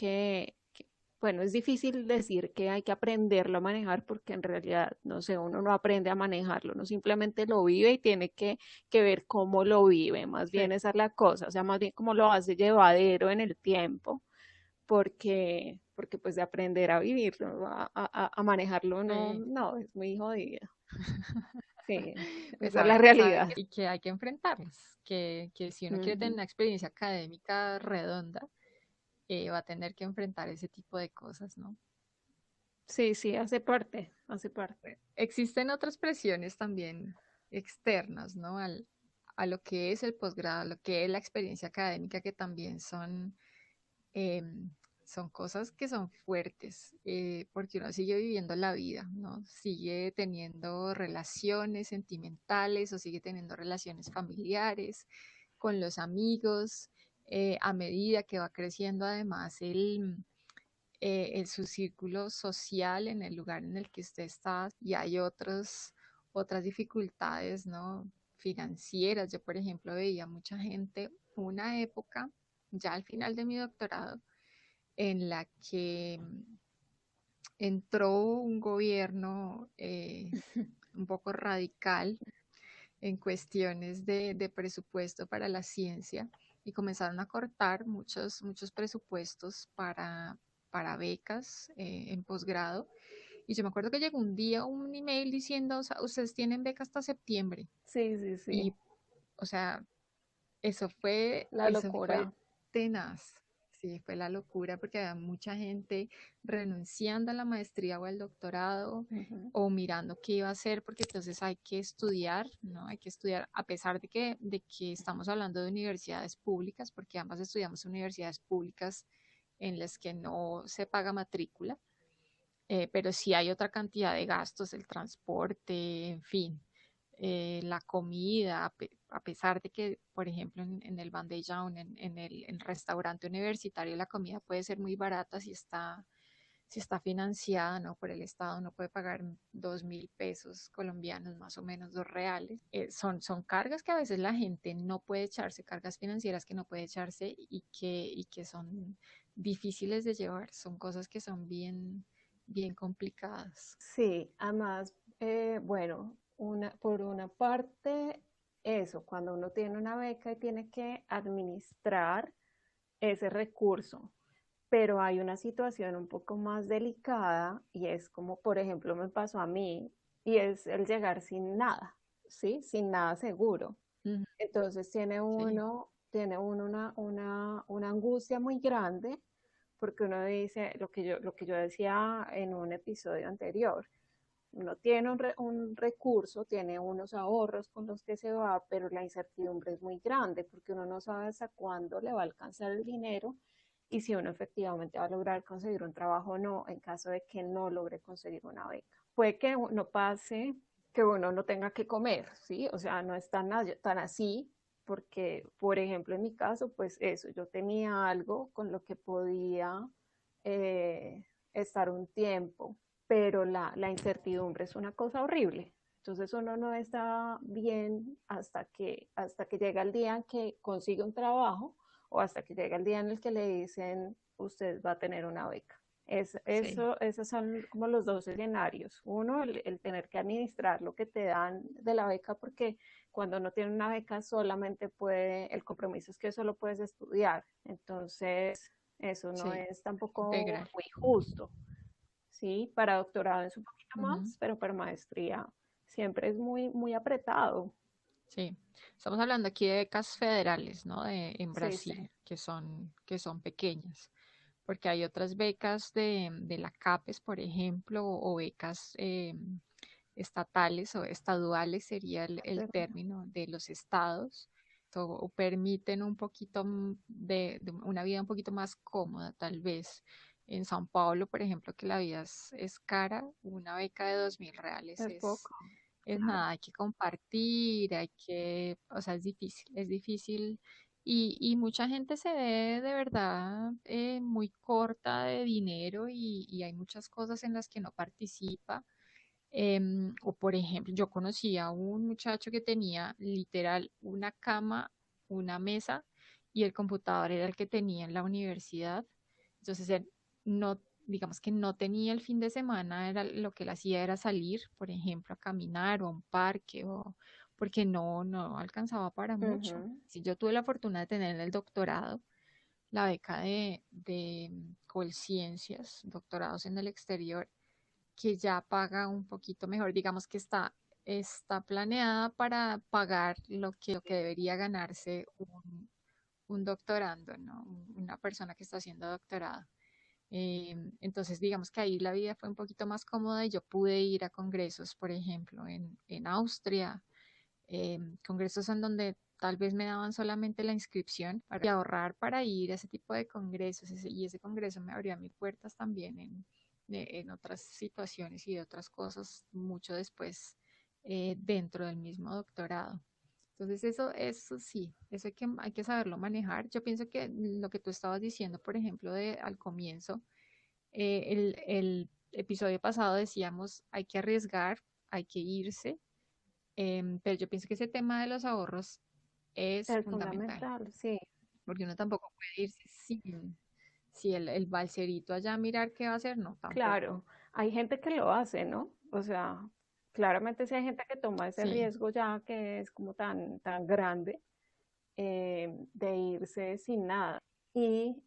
bueno, es difícil decir que hay que aprenderlo a manejar porque en realidad, no sé, uno no aprende a manejarlo, uno simplemente lo vive y tiene que ver cómo lo vive, más bien Sí. esa es la cosa, o sea, más bien cómo lo hace llevadero en el tiempo, porque pues de aprender a vivirlo, a manejarlo, no, Sí. no, es muy jodido. Sí, Pues esa es la realidad. que hay que enfrentarlas, que si uno quiere tener Ujú. una experiencia académica redonda, va a tener que enfrentar ese tipo de cosas, ¿no? Sí, sí, hace parte, hace parte. Existen otras presiones también externas, ¿no? A lo que es el posgrado, a lo que es la experiencia académica, que también son cosas que son fuertes, porque uno sigue viviendo la vida, ¿no? Sigue teniendo relaciones sentimentales o sigue teniendo relaciones familiares con los amigos, a medida que va creciendo además su círculo social en el lugar en el que usted está y hay otras dificultades, ¿no? Financieras. Yo, por ejemplo, veía mucha gente, una época, ya al final de mi doctorado, en la que entró un gobierno un poco radical en cuestiones de presupuesto para la ciencia y comenzaron a cortar muchos presupuestos para becas en posgrado. Y yo me acuerdo que llegó un día un email diciendo, o sea, ustedes tienen beca hasta septiembre. Sí, sí, sí, Y, o sea, la eso fue locura. tenaz. Sí, fue la locura porque había mucha gente renunciando a la maestría o al doctorado Ujú. o mirando qué iba a hacer porque entonces hay que estudiar, ¿no? Hay que estudiar a pesar de que estamos hablando de universidades públicas, porque ambas estudiamos en universidades públicas en las que no se paga matrícula, pero sí hay otra cantidad de gastos, el transporte, en fin, la comida, a pesar de que, por ejemplo, en el Bandejón, en el restaurante universitario, la comida puede ser muy barata si está financiada, ¿no? Por el Estado, no puede pagar 2.000 pesos colombianos, más o menos 2 reales. Son cargas que a veces la gente no puede echarse, cargas financieras que no puede echarse y que son difíciles de llevar, son cosas que son bien, bien complicadas. Sí, además, bueno, por una parte, eso, cuando uno tiene una beca y tiene que administrar ese recurso, pero hay una situación un poco más delicada y es como, por ejemplo, me pasó a mí y es el llegar sin nada, ¿sí? Sin nada seguro. Ujú. Entonces Sí, tiene uno una angustia muy grande porque uno dice lo que yo decía en un episodio anterior. Uno tiene un recurso, tiene unos ahorros con los que se va, pero la incertidumbre es muy grande porque uno no sabe hasta cuándo le va a alcanzar el dinero y si uno efectivamente va a lograr conseguir un trabajo o no en caso de que no logre conseguir una beca. Puede que no pase que uno no tenga que comer, ¿sí? O sea, no es tan así porque, por ejemplo, en mi caso, pues eso, yo tenía algo con lo que podía estar un tiempo, pero la incertidumbre es una cosa horrible. Entonces uno no está bien hasta que llega el día en que consigue un trabajo o hasta que llega el día en el que le dicen usted va a tener una beca. sí, Esos son como los dos escenarios. Uno, el tener que administrar lo que te dan de la beca, porque cuando no tiene una beca solamente el compromiso es que solo puedes estudiar. Entonces, eso no sí, es tampoco integral. muy justo. Sí, para doctorado es un poquito Ujú. más, pero para maestría siempre es muy, muy apretado. Sí, estamos hablando aquí de becas federales, ¿no? En Sí, sí, Brasil, que son pequeñas, porque hay otras becas de la CAPES, por ejemplo, o becas estatales o estaduales sería el pero término de los estados, o permiten un poquito de una vida un poquito más cómoda, tal vez. En São Paulo, por ejemplo, que la vida es cara, una beca de 2.000 reales es es poco, es claro. nada, hay que compartir, o sea, es difícil. Y mucha gente se ve de verdad muy corta de dinero y hay muchas cosas en las que no participa. O por ejemplo, yo conocí a un muchacho que tenía literal una cama, una mesa y el computador era el que tenía en la universidad. Entonces él no, digamos que no tenía el fin de semana, era lo que él hacía era salir, por ejemplo, a caminar o a un parque o porque no alcanzaba para mucho. Ujú. Si yo tuve la fortuna de tener en el doctorado la beca de Colciencias, doctorados en el exterior, que ya paga un poquito mejor, digamos que está planeada para pagar lo que debería ganarse un doctorando, ¿no? Una persona que está haciendo doctorado. Entonces, digamos que ahí la vida fue un poquito más cómoda y yo pude ir a congresos, por ejemplo, en Austria, congresos en donde tal vez me daban solamente la inscripción para ahorrar para ir a ese tipo de congresos y ese congreso me abría mis puertas también en otras situaciones y de otras cosas mucho después dentro del mismo doctorado. Entonces eso sí, eso hay que saberlo manejar. Yo pienso que lo que tú estabas diciendo, por ejemplo, al comienzo, el episodio pasado decíamos, hay que arriesgar, hay que irse, pero yo pienso que ese tema de los ahorros es Es fundamental, fundamental, sí, porque uno tampoco puede irse sin, si el balserito allá a mirar qué va a hacer, no, tampoco. claro. Hay gente que lo hace, ¿no? O sea, claramente sí hay gente que toma ese Sí. riesgo ya que es como tan, tan grande de irse sin nada. Y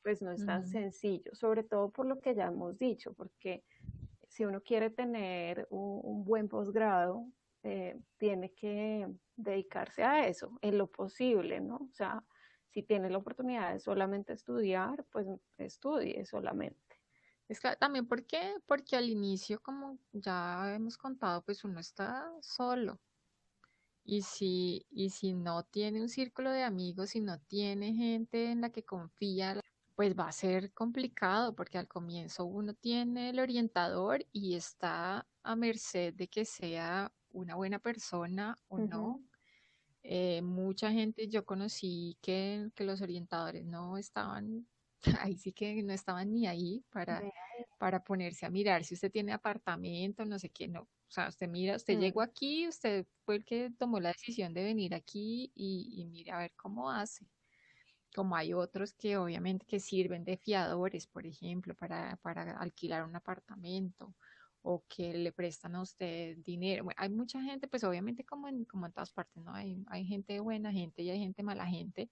pues no es tan Ujú. sencillo, sobre todo por lo que ya hemos dicho, porque si uno quiere tener un buen posgrado, tiene que dedicarse a eso en lo posible, ¿no? O sea, si tiene la oportunidad de solamente estudiar, pues estudie solamente. Es que también, ¿por qué? Porque al inicio, como ya hemos contado, pues uno está solo. Y si no tiene un círculo de amigos, si no tiene gente en la que confía, pues va a ser complicado, porque al comienzo uno tiene el orientador y está a merced de que sea una buena persona o Ujú. no. Mucha gente yo conocí que los orientadores no estaban, ahí sí que no estaban ni ahí para ponerse a mirar si usted tiene apartamento, no sé qué, no. O sea, usted mira, usted llegó Mm. aquí, usted fue el que tomó la decisión de venir aquí y mire a ver cómo hace. Como hay otros que obviamente que sirven de fiadores, por ejemplo, para alquilar un apartamento o que le prestan a usted dinero. Bueno, hay mucha gente, pues obviamente como en todas partes, ¿no? Hay gente buena gente y hay gente mala gente,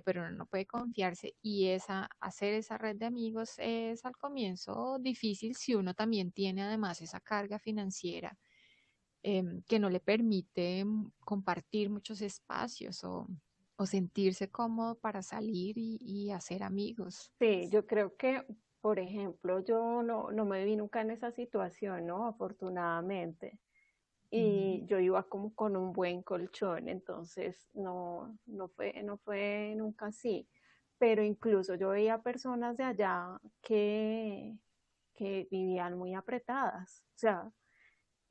pero uno no puede confiarse y hacer esa red de amigos es al comienzo difícil si uno también tiene además esa carga financiera que no le permite compartir muchos espacios o sentirse cómodo para salir y hacer amigos. Sí, yo creo que, por ejemplo, yo no me vi nunca en esa situación, ¿no? Afortunadamente. Ujú. Y yo iba como con un buen colchón, entonces no fue nunca así. Pero incluso yo veía personas de allá que vivían muy apretadas. O sea,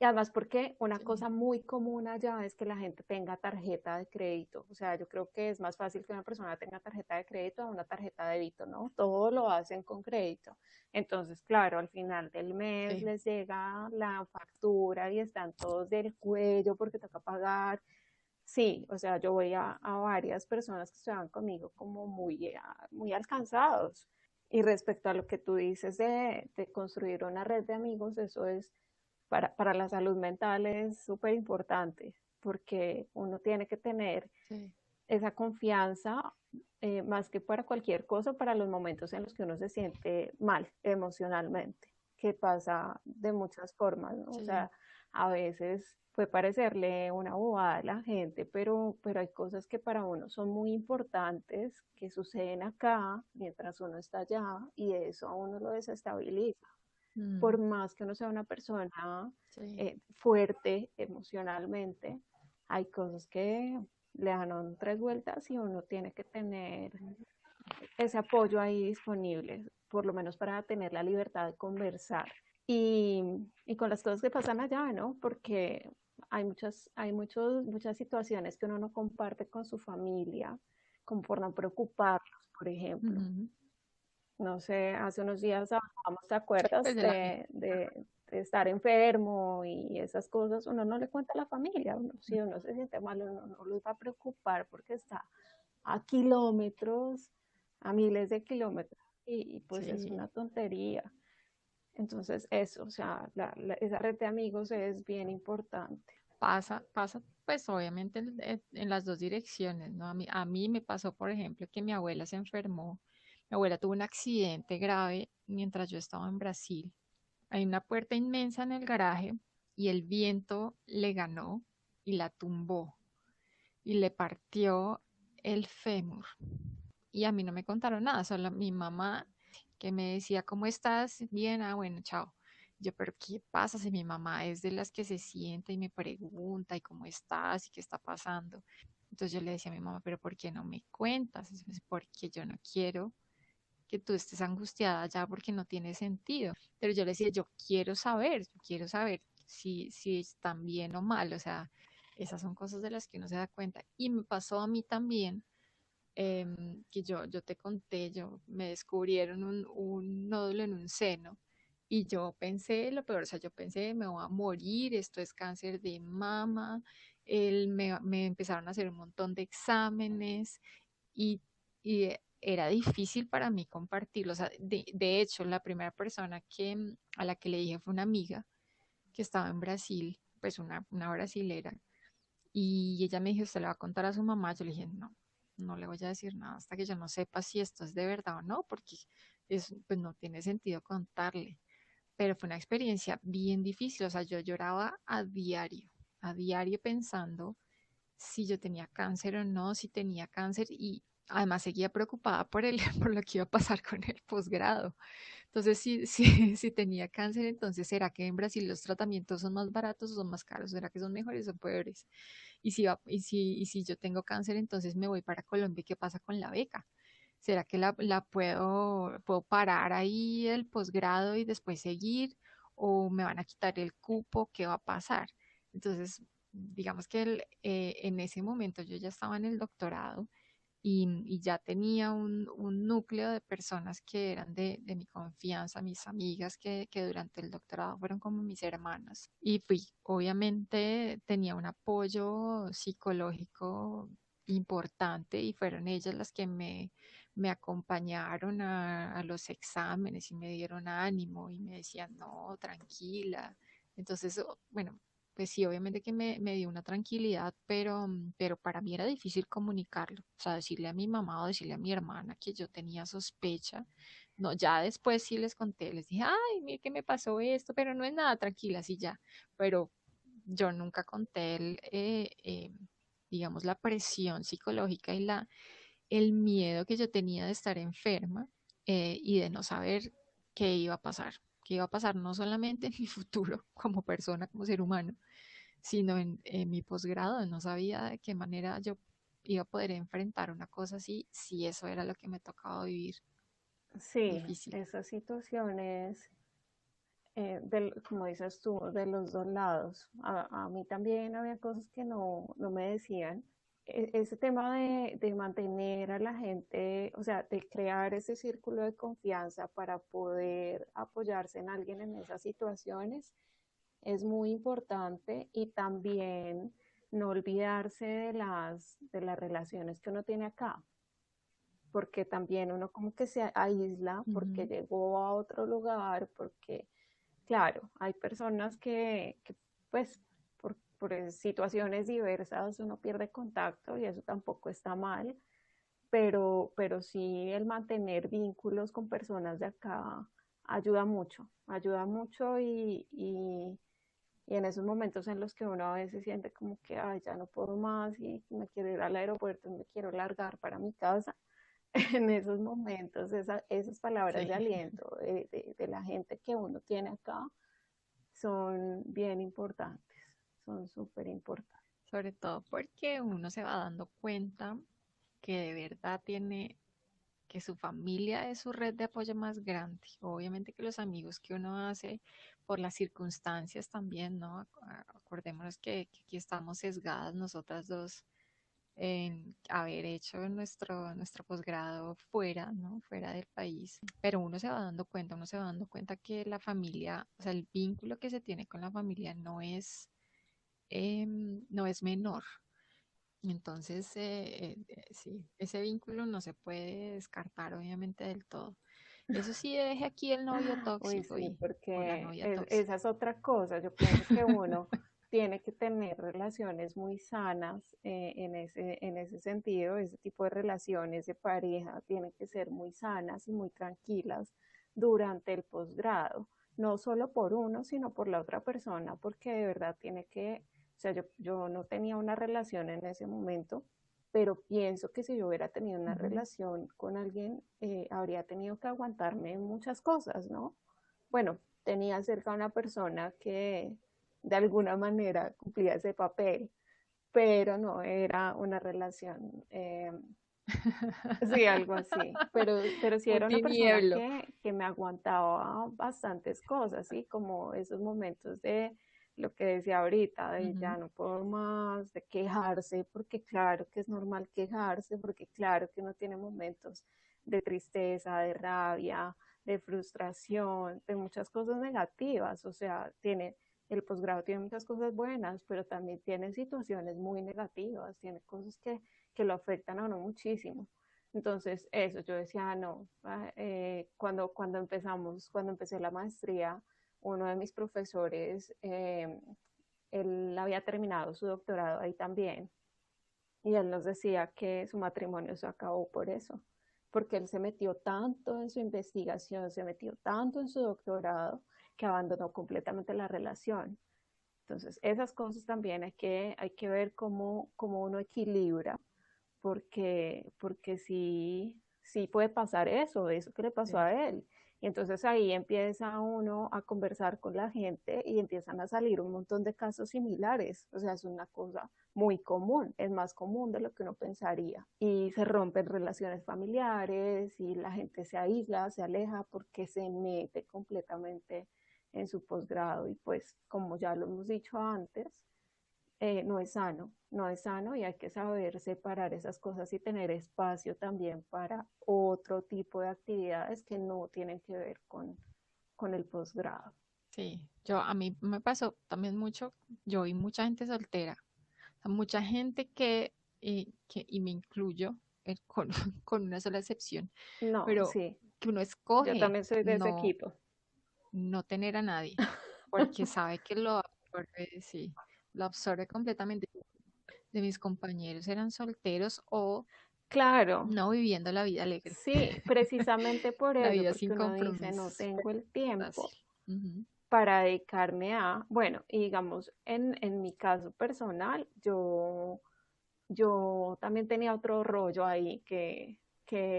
y además porque una Sí, cosa muy común allá es que la gente tenga tarjeta de crédito. O sea, yo creo que es más fácil que una persona tenga tarjeta de crédito a una tarjeta de débito, ¿no? Todo lo hacen con crédito. Entonces, claro, al final del mes sí. les llega la factura y están todos del cuello porque toca pagar. Sí, o sea, yo voy a varias personas que estaban conmigo como muy alcanzados. Y respecto a lo que tú dices de construir una red de amigos, eso es para la salud mental es súper importante porque uno tiene que tener Sí. esa confianza más que para cualquier cosa, para los momentos en los que uno se siente mal emocionalmente, que pasa de muchas formas, ¿no? O Sí. sea, a veces puede parecerle una bobada a la gente, pero hay cosas que para uno son muy importantes que suceden acá mientras uno está allá y eso a uno lo desestabiliza por Mm, más que uno sea una persona sí. fuerte emocionalmente, hay cosas que le dan tres vueltas y uno tiene que tener ese apoyo ahí disponible, por lo menos para tener la libertad de conversar. Y con las cosas que pasan allá, ¿no? Porque muchas situaciones que uno no comparte con su familia, como por no preocuparlos, por ejemplo. Ujú. No sé, hace unos días hablábamos, ¿te Pues acuerdas de la de estar enfermo y esas cosas? Uno no le cuenta a la familia, si uno se siente mal, uno no los va a preocupar porque está a kilómetros, a miles de kilómetros, y pues es sí. una tontería. Entonces, eso, o sea, esa red de amigos es bien importante. Pasa, pues obviamente en las dos direcciones, ¿no? A mí me pasó, por ejemplo, que mi abuela se enfermó. Mi abuela tuvo un accidente grave mientras yo estaba en Brasil. Hay una puerta inmensa en el garaje y el viento le ganó y la tumbó y le partió el fémur. Y a mí no me contaron nada, solo mi mamá que me decía, ¿cómo estás? Bien, bueno, chao. Yo, pero ¿qué pasa si mi mamá es de las que se sienta y me pregunta y cómo estás y qué está pasando? Entonces yo le decía a mi mamá, pero ¿por qué no me cuentas? Porque yo no quiero que tú estés angustiada ya porque no tiene sentido. Pero yo le decía, yo quiero saber si están bien o mal, o sea, esas son cosas de las que uno se da cuenta. Y me pasó a mí también, que yo te conté, me descubrieron un nódulo en un seno. Y yo pensé lo peor, o sea, yo pensé, me voy a morir, esto es cáncer de mama, me empezaron a hacer un montón de exámenes, y, y era difícil para mí compartirlo. O sea, de hecho, la primera persona a la que le dije fue una amiga que estaba en Brasil, pues una brasilera, y ella me dijo, ¿usted le va a contar a su mamá? Yo le dije, no, no le voy a decir nada hasta que yo no sepa si esto es de verdad o no, porque pues no tiene sentido contarle. Pero fue una experiencia bien difícil, o sea, yo lloraba a diario pensando si yo tenía cáncer o no, si tenía cáncer y además seguía preocupada por por lo que iba a pasar con el posgrado. Entonces, si tenía cáncer, entonces ¿será que en Brasil los tratamientos son más baratos o son más caros? ¿Será que son mejores o peores? Y si yo tengo cáncer, entonces me voy para Colombia, ¿y qué pasa con la beca? ¿Será que la puedo parar ahí el posgrado y después seguir? ¿O me van a quitar el cupo? ¿Qué va a pasar? Entonces, digamos que en ese momento yo ya estaba en el doctorado y ya tenía un núcleo de personas que eran de mi confianza, mis amigas que durante el doctorado fueron como mis hermanas. Y fui, obviamente tenía un apoyo psicológico importante y fueron ellas las que me acompañaron a los exámenes y me dieron ánimo y me decían, no, tranquila. Entonces, bueno, pues sí, obviamente que me dio una tranquilidad, pero para mí era difícil comunicarlo. O sea, decirle a mi mamá o decirle a mi hermana que yo tenía sospecha. No, ya después sí les conté, les dije, ay, mire que me pasó esto, pero no es nada, tranquila, así ya. Pero yo nunca conté digamos, la presión psicológica y el miedo que yo tenía de estar enferma y de no saber qué iba a pasar. Qué iba a pasar no solamente en mi futuro como persona, como ser humano, sino en mi posgrado. No sabía de qué manera yo iba a poder enfrentar una cosa así, si eso era lo que me tocaba vivir. Sí, Difícil. esas situaciones, como dices tú, de los dos lados. A mí también había cosas que no me decían. Ese tema de mantener a la gente, o sea, de crear ese círculo de confianza para poder apoyarse en alguien en esas situaciones es muy importante y también no olvidarse de las relaciones que uno tiene acá, porque también uno como que se aísla porque Ujú. llegó a otro lugar, porque claro, hay personas que pues por situaciones diversas uno pierde contacto y eso tampoco está mal, pero sí el mantener vínculos con personas de acá ayuda mucho y en esos momentos en los que uno a veces siente como que, ay, ya no puedo más y me quiero ir al aeropuerto y me quiero largar para mi casa, en esos momentos esas palabras de Sí, aliento de la gente que uno tiene acá son bien importantes, son súper importantes. sobre todo porque uno se va dando cuenta que de verdad tiene, que su familia es su red de apoyo más grande. Obviamente que los amigos que uno hace por las circunstancias también, ¿no? Acordémonos que aquí estamos sesgadas nosotras dos en haber hecho nuestro posgrado fuera, ¿no? Fuera del país. Pero uno se va dando cuenta, uno se va dando cuenta que la familia, o sea, el vínculo que se tiene con la familia no es menor. Entonces, sí, ese vínculo no se puede descartar, obviamente, del todo. Eso sí, deje aquí el novio Uy, tóxico sí, o la porque novia tóxica. esa es otra cosa. Yo pienso que uno tiene que tener relaciones muy sanas en ese sentido. Ese tipo de relaciones de pareja tienen que ser muy sanas y muy tranquilas durante el posgrado. No solo por uno, sino por la otra persona, porque de verdad tiene que, o sea, yo no tenía una relación en ese momento, pero pienso que si yo hubiera tenido una Ujú. relación con alguien, habría tenido que aguantarme muchas cosas, ¿no? Bueno, tenía cerca a una persona que de alguna manera cumplía ese papel, pero no era una relación, sí, algo así, pero sí Un era una persona tinieblo. que me aguantaba bastantes cosas, ¿sí? Como esos momentos de lo que decía ahorita, de ya Ujú. no puedo más, de quejarse, porque claro que es normal quejarse, porque claro que uno tiene momentos de tristeza, de rabia, de frustración, de muchas cosas negativas, o sea, el posgrado tiene muchas cosas buenas, pero también tiene situaciones muy negativas, tiene cosas que lo afectan a uno muchísimo. Entonces, eso, yo decía, no, cuando empecé la maestría, uno de mis profesores, él había terminado su doctorado ahí también, y él nos decía que su matrimonio se acabó por eso, porque él se metió tanto en su investigación, se metió tanto en su doctorado, que abandonó completamente la relación. Entonces, esas cosas también hay que ver cómo uno equilibra porque sí, sí puede pasar eso que le pasó Sí. a él. Y entonces ahí empieza uno a conversar con la gente y empiezan a salir un montón de casos similares. O sea, es una cosa muy común, es más común de lo que uno pensaría. Y se rompen relaciones familiares y la gente se aísla, se aleja porque se mete completamente en su posgrado. Y pues, como ya lo hemos dicho antes, no es sano, no es sano y hay que saber separar esas cosas y tener espacio también para otro tipo de actividades que no tienen que ver con el posgrado. Sí, a mí me pasó también mucho, yo vi mucha gente soltera, o sea, mucha gente y me incluyo con, con una sola excepción, No, pero sí, que uno yo escoge también soy de ese no, equipo. no tener a nadie, porque sabe que lo absorbe, sí, lo absorbe completamente. De mis compañeros eran solteros o Claro, no viviendo la vida alegre, sí, precisamente por la eso, vida porque sin uno dice, no compromisos, tengo pero el fácil. tiempo Ujú, para dedicarme a, bueno, y digamos, en mi caso personal, yo también tenía otro rollo ahí que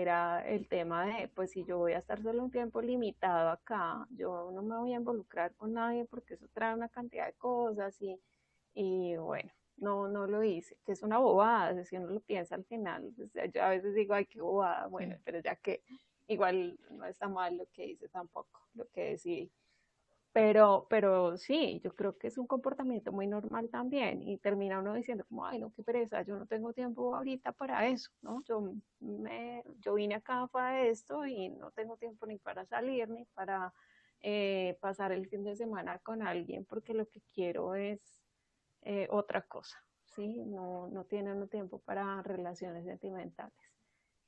era el tema de, pues si yo voy a estar solo un tiempo limitado acá, yo no me voy a involucrar con nadie porque eso trae una cantidad de cosas y bueno, no lo hice, que es una bobada, si uno lo piensa al final, o sea, yo a veces digo, ay, qué bobada, bueno, sí, pero ya que igual no está mal lo que hice tampoco, lo que decidí. Pero sí, yo creo que es un comportamiento muy normal también y termina uno diciendo como, ay, no, qué pereza, yo no tengo tiempo ahorita para eso, ¿no? Yo vine acá para esto y no tengo tiempo ni para salir ni para pasar el fin de semana con alguien porque lo que quiero es otra cosa, ¿sí? No tiene uno tiempo para relaciones sentimentales.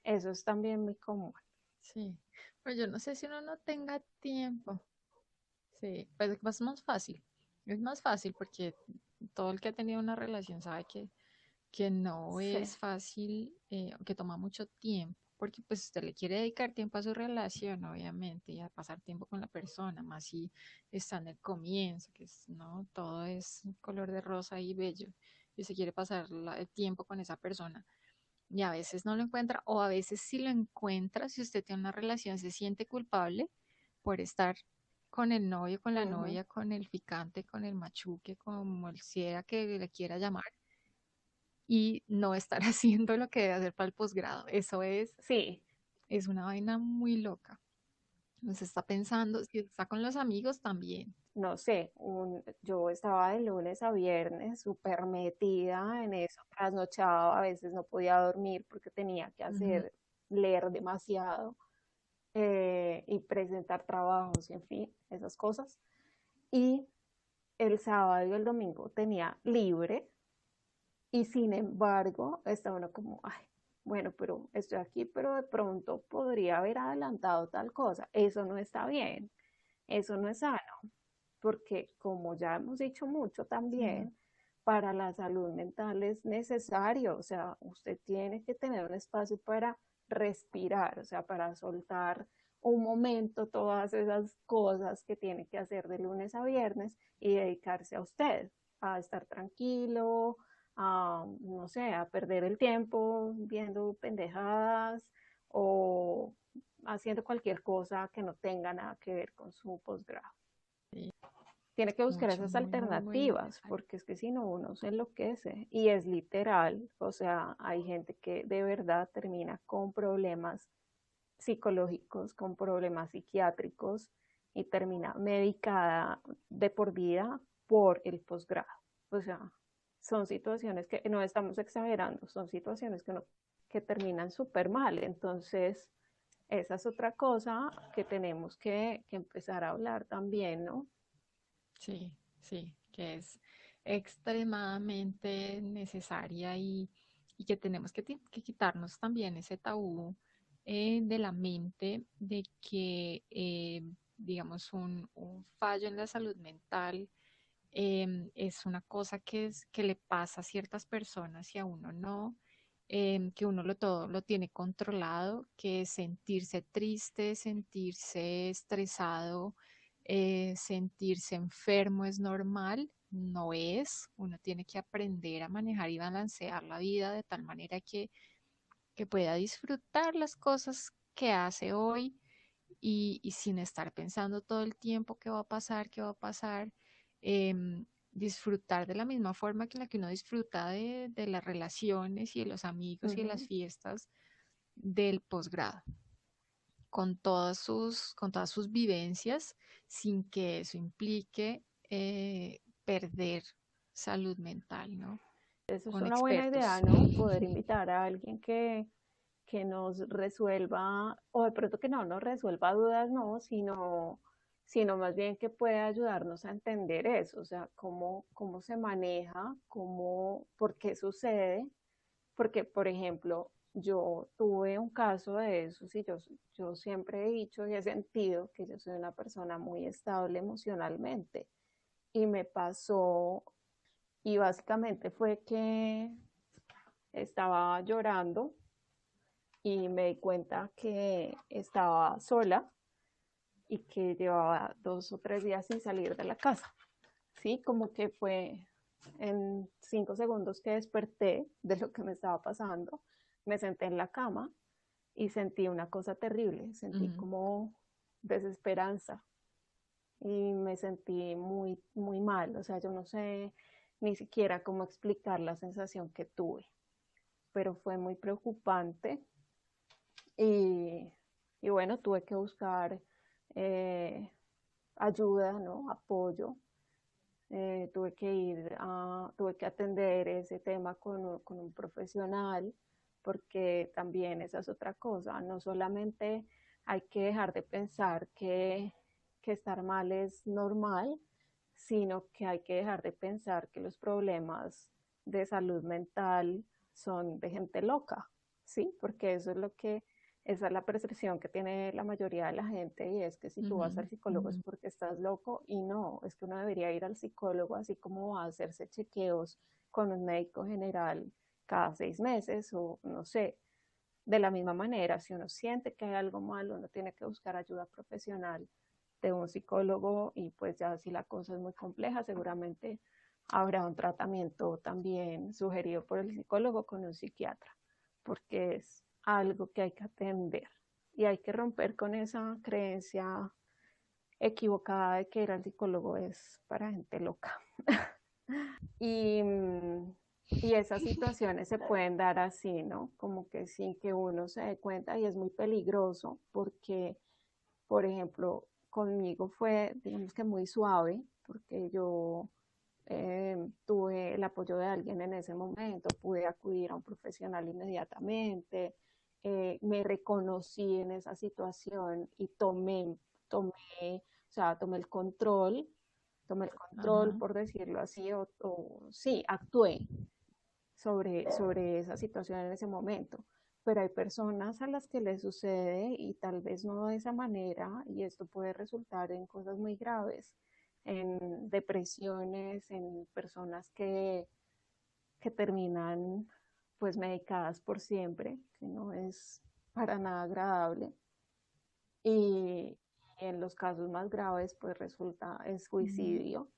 Eso es también muy común. sí. Pero yo no sé si uno no tenga tiempo. Sí, pues es más fácil. Es más fácil porque todo el que ha tenido una relación sabe que no Sí. es fácil, que toma mucho tiempo, porque pues usted le quiere dedicar tiempo a su relación, obviamente, y a pasar tiempo con la persona, más si está en el comienzo, no, todo es color de rosa y bello, y se quiere pasar el tiempo con esa persona. Y a veces no lo encuentra, o a veces si lo encuentra, si usted tiene una relación, se siente culpable por estar con el novio, con la Ujú. novia, con el ficante, con el machuque, como el sea que le quiera llamar, y no estar haciendo lo que debe hacer para el posgrado. Sí, Es una vaina muy loca. No se está pensando, si está con los amigos también. no sé, yo estaba de lunes a viernes súper metida en eso, trasnochaba, a veces no podía dormir porque tenía que Ujú. leer demasiado y presentar trabajos, en fin, esas cosas. Y el sábado y el domingo tenía libre y sin embargo estaba uno como, ay, bueno, pero estoy aquí, pero de pronto podría haber adelantado tal cosa. Eso no está bien, eso no es sano porque como ya hemos dicho mucho Sí, también, para la salud mental es necesario, o sea, usted tiene que tener un espacio para respirar, o sea, para soltar un momento todas esas cosas que tiene que hacer de lunes a viernes y dedicarse a usted, a estar tranquilo, a, no sé, a perder el tiempo viendo pendejadas o haciendo cualquier cosa que no tenga nada que ver con su posgrado. sí, Tiene que buscar mucho, esas muy, muy, muy alternativas, necesario. porque es que si no uno se enloquece y es literal, o sea, hay gente que de verdad termina con problemas psicológicos, con problemas psiquiátricos y termina medicada de por vida por el posgrado. O sea, son situaciones que no estamos exagerando, son situaciones que terminan súper mal. Entonces, esa es otra cosa que tenemos que empezar a hablar también, ¿no? Sí, sí, que es extremadamente necesaria y que tenemos que quitarnos también ese tabú de la mente de que, digamos, un fallo en la salud mental es una cosa que le pasa a ciertas personas y a uno no, que uno todo lo tiene controlado, que sentirse triste, sentirse estresado, sentirse enfermo es normal, no es, uno tiene que aprender a manejar y balancear la vida de tal manera que pueda disfrutar las cosas que hace hoy y sin estar pensando todo el tiempo qué va a pasar, qué va a pasar, disfrutar de la misma forma que la que uno disfruta de las relaciones y de los amigos y de las Ujú. fiestas del posgrado, con todas sus vivencias, sin que eso implique perder. salud mental, ¿no? Eso es Con una buena expertos. idea, ¿no? Poder invitar a alguien que nos resuelva, o de pronto que no nos resuelva dudas, no, sino más bien que pueda ayudarnos a entender eso, o sea, cómo se maneja, por qué sucede, porque, por ejemplo, yo tuve un caso de eso, y yo siempre he dicho y he sentido que yo soy una persona muy estable emocionalmente, y me pasó, y básicamente fue que estaba llorando y me di cuenta que estaba sola y que llevaba 2 o 3 días sin salir de la casa. Sí, como que fue en 5 segundos que desperté de lo que me estaba pasando, me senté en la cama y sentí una cosa terrible, sentí Ujú. como desesperanza y me sentí muy, muy mal, o sea, yo no sé ni siquiera cómo explicar la sensación que tuve, pero fue muy preocupante y, y bueno, tuve que buscar eh, ayuda, ¿no? Apoyo. Tuve que atender ese tema con un profesional, porque también esa es otra cosa. No solamente hay que dejar de pensar que estar mal es normal, sino que hay que dejar de pensar que los problemas de salud mental son de gente loca, ¿sí? Porque eso es esa es la percepción que tiene la mayoría de la gente y es que si tú vas Ujú. al psicólogo es porque estás loco y no, es que uno debería ir al psicólogo así como va a hacerse chequeos con un médico general cada 6 meses o no sé. De la misma manera, si uno siente que hay algo malo, uno tiene que buscar ayuda profesional de un psicólogo y pues ya si la cosa es muy compleja, seguramente habrá un tratamiento también sugerido por el psicólogo con un psiquiatra, porque es algo que hay que atender y hay que romper con esa creencia equivocada de que ir al psicólogo es para gente loca. Y, y esas situaciones se pueden dar así, ¿no? Como que sin que uno se dé cuenta y es muy peligroso porque, por ejemplo, conmigo fue, digamos que muy suave, porque yo tuve el apoyo de alguien en ese momento, pude acudir a un profesional inmediatamente, me reconocí en esa situación y tomé tomé el control, Ajá. por decirlo así, o sí, actué sobre esa situación en ese momento. Pero hay personas a las que les sucede y tal vez no de esa manera y esto puede resultar en cosas muy graves, en depresiones, en personas que terminan pues medicadas por siempre, que no es para nada agradable. Y en los casos más graves, pues resulta el Ujú. suicidio,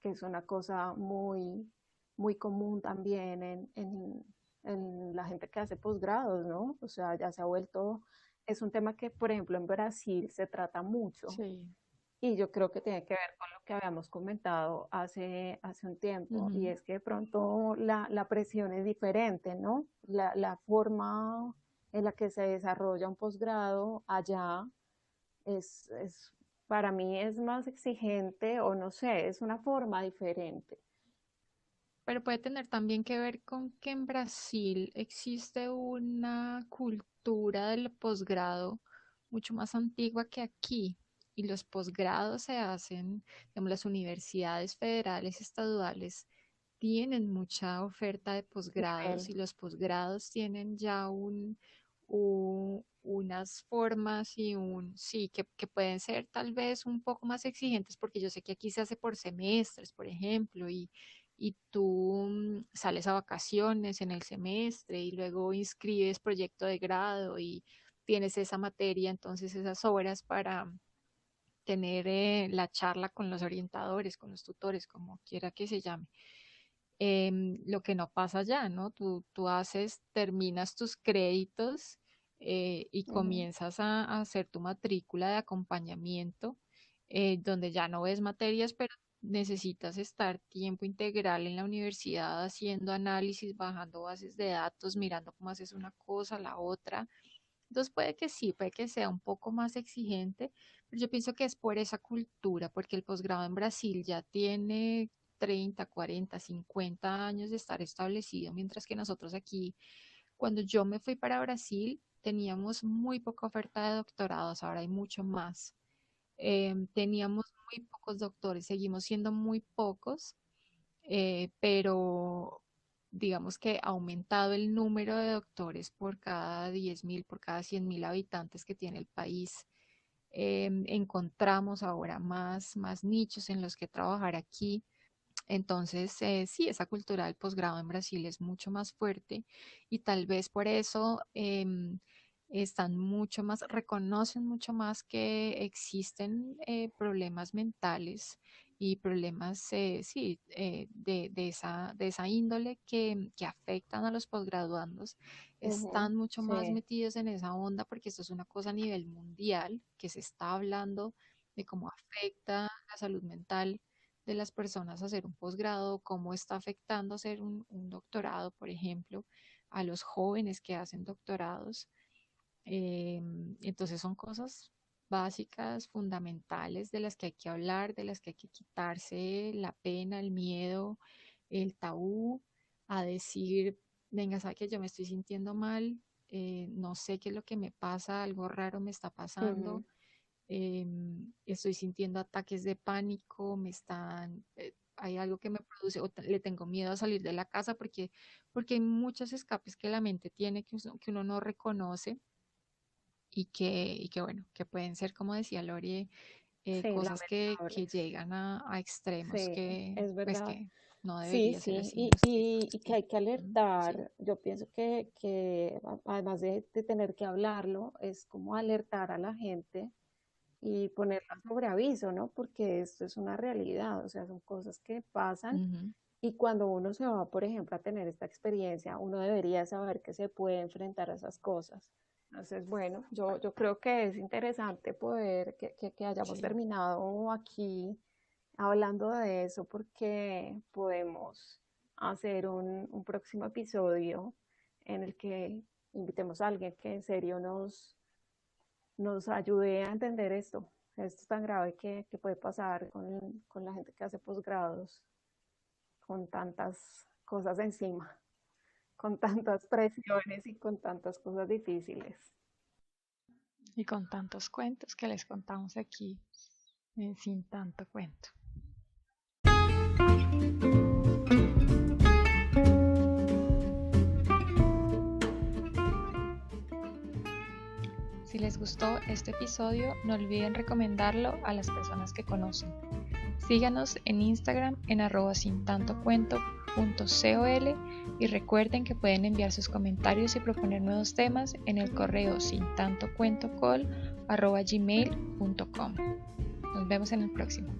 que es una cosa muy, muy común también en la gente que hace posgrados, ¿no? O sea, ya se ha vuelto, es un tema que, por ejemplo, en Brasil se trata mucho Sí. y yo creo que tiene que ver con lo que habíamos comentado hace un tiempo, y Ujú. es que de pronto la presión es diferente, ¿no? La forma en la que se desarrolla un posgrado allá es, para mí es más exigente o no sé, es una forma diferente. Pero puede tener también que ver con que en Brasil existe una cultura del posgrado mucho más antigua que aquí. Y los posgrados se hacen, digamos, las universidades federales estaduales tienen mucha oferta de posgrados Nivel. y los posgrados tienen ya unas formas y sí, que pueden ser tal vez un poco más exigentes porque yo sé que aquí se hace por semestres, por ejemplo, y tú sales a vacaciones en el semestre y luego inscribes proyecto de grado y tienes esa materia, entonces esas horas para tener la charla con los orientadores, con los tutores, como quiera que se llame. Lo que no pasa ya, ¿no? Tú terminas tus créditos y Ujú. comienzas a hacer tu matrícula de acompañamiento, donde ya no ves materias, pero necesitas estar tiempo integral en la universidad haciendo análisis, bajando bases de datos, mirando cómo haces una cosa, la otra. Entonces puede que sí, puede que sea un poco más exigente, pero yo pienso que es por esa cultura, porque el posgrado en Brasil ya tiene 30, 40, 50 años de estar establecido, mientras que nosotros aquí, cuando yo me fui para Brasil, teníamos muy poca oferta de doctorados, ahora hay mucho más. Teníamos muy pocos doctores, seguimos siendo muy pocos, pero digamos que ha aumentado el número de doctores por cada 10.000, por cada 100.000 habitantes que tiene el país. Encontramos ahora más nichos en los que trabajar aquí. Entonces, sí, esa cultura del posgrado en Brasil es mucho más fuerte y tal vez por eso están mucho más, reconocen mucho más que existen problemas mentales y problemas, sí, de esa índole que afectan a los posgraduandos. Ujú, Están mucho más sí, metidos en esa onda porque esto es una cosa a nivel mundial que se está hablando de cómo afecta la salud mental de las personas hacer un posgrado, cómo está afectando hacer un doctorado, por ejemplo, a los jóvenes que hacen doctorados. Entonces son cosas básicas, fundamentales, de las que hay que hablar, de las que hay que quitarse la pena, el miedo, el tabú, a decir, venga, sabe que yo me estoy sintiendo mal, no sé qué es lo que me pasa, algo raro me está pasando, ujú, estoy sintiendo ataques de pánico, hay algo que me produce, le tengo miedo a salir de la casa porque hay muchos escapes que la mente tiene que uno no reconoce y que bueno, que pueden ser, como decía Lori, sí, cosas que lamentables. llegan a extremos Sí, es pues verdad. que no Sí, debería ser sí, así, no sé. y que hay que Sí. alertar. Yo pienso que además de tener que hablarlo, es como alertar a la gente y ponerla sobre aviso, ¿no? Porque esto es una realidad, o sea, son cosas que pasan Ujú. y cuando uno se va, por ejemplo, a tener esta experiencia, uno debería saber que se puede enfrentar a esas cosas. Entonces, bueno, yo creo que es interesante poder que hayamos Sí. terminado aquí hablando de eso porque podemos hacer un próximo episodio en el que invitemos a alguien que en serio nos ayude a entender esto. Esto es tan grave que puede pasar con la gente que hace posgrados, con tantas cosas encima, con tantas presiones y con tantas cosas difíciles. Y con tantos cuentos que les contamos aquí, sin tanto cuento. Si les gustó este episodio, no olviden recomendarlo a las personas que conocen. Síganos en Instagram en @sintantocuento.col y recuerden que pueden enviar sus comentarios y proponer nuevos temas en el correo sintantocuentocol@gmail.com. Nos vemos en el próximo.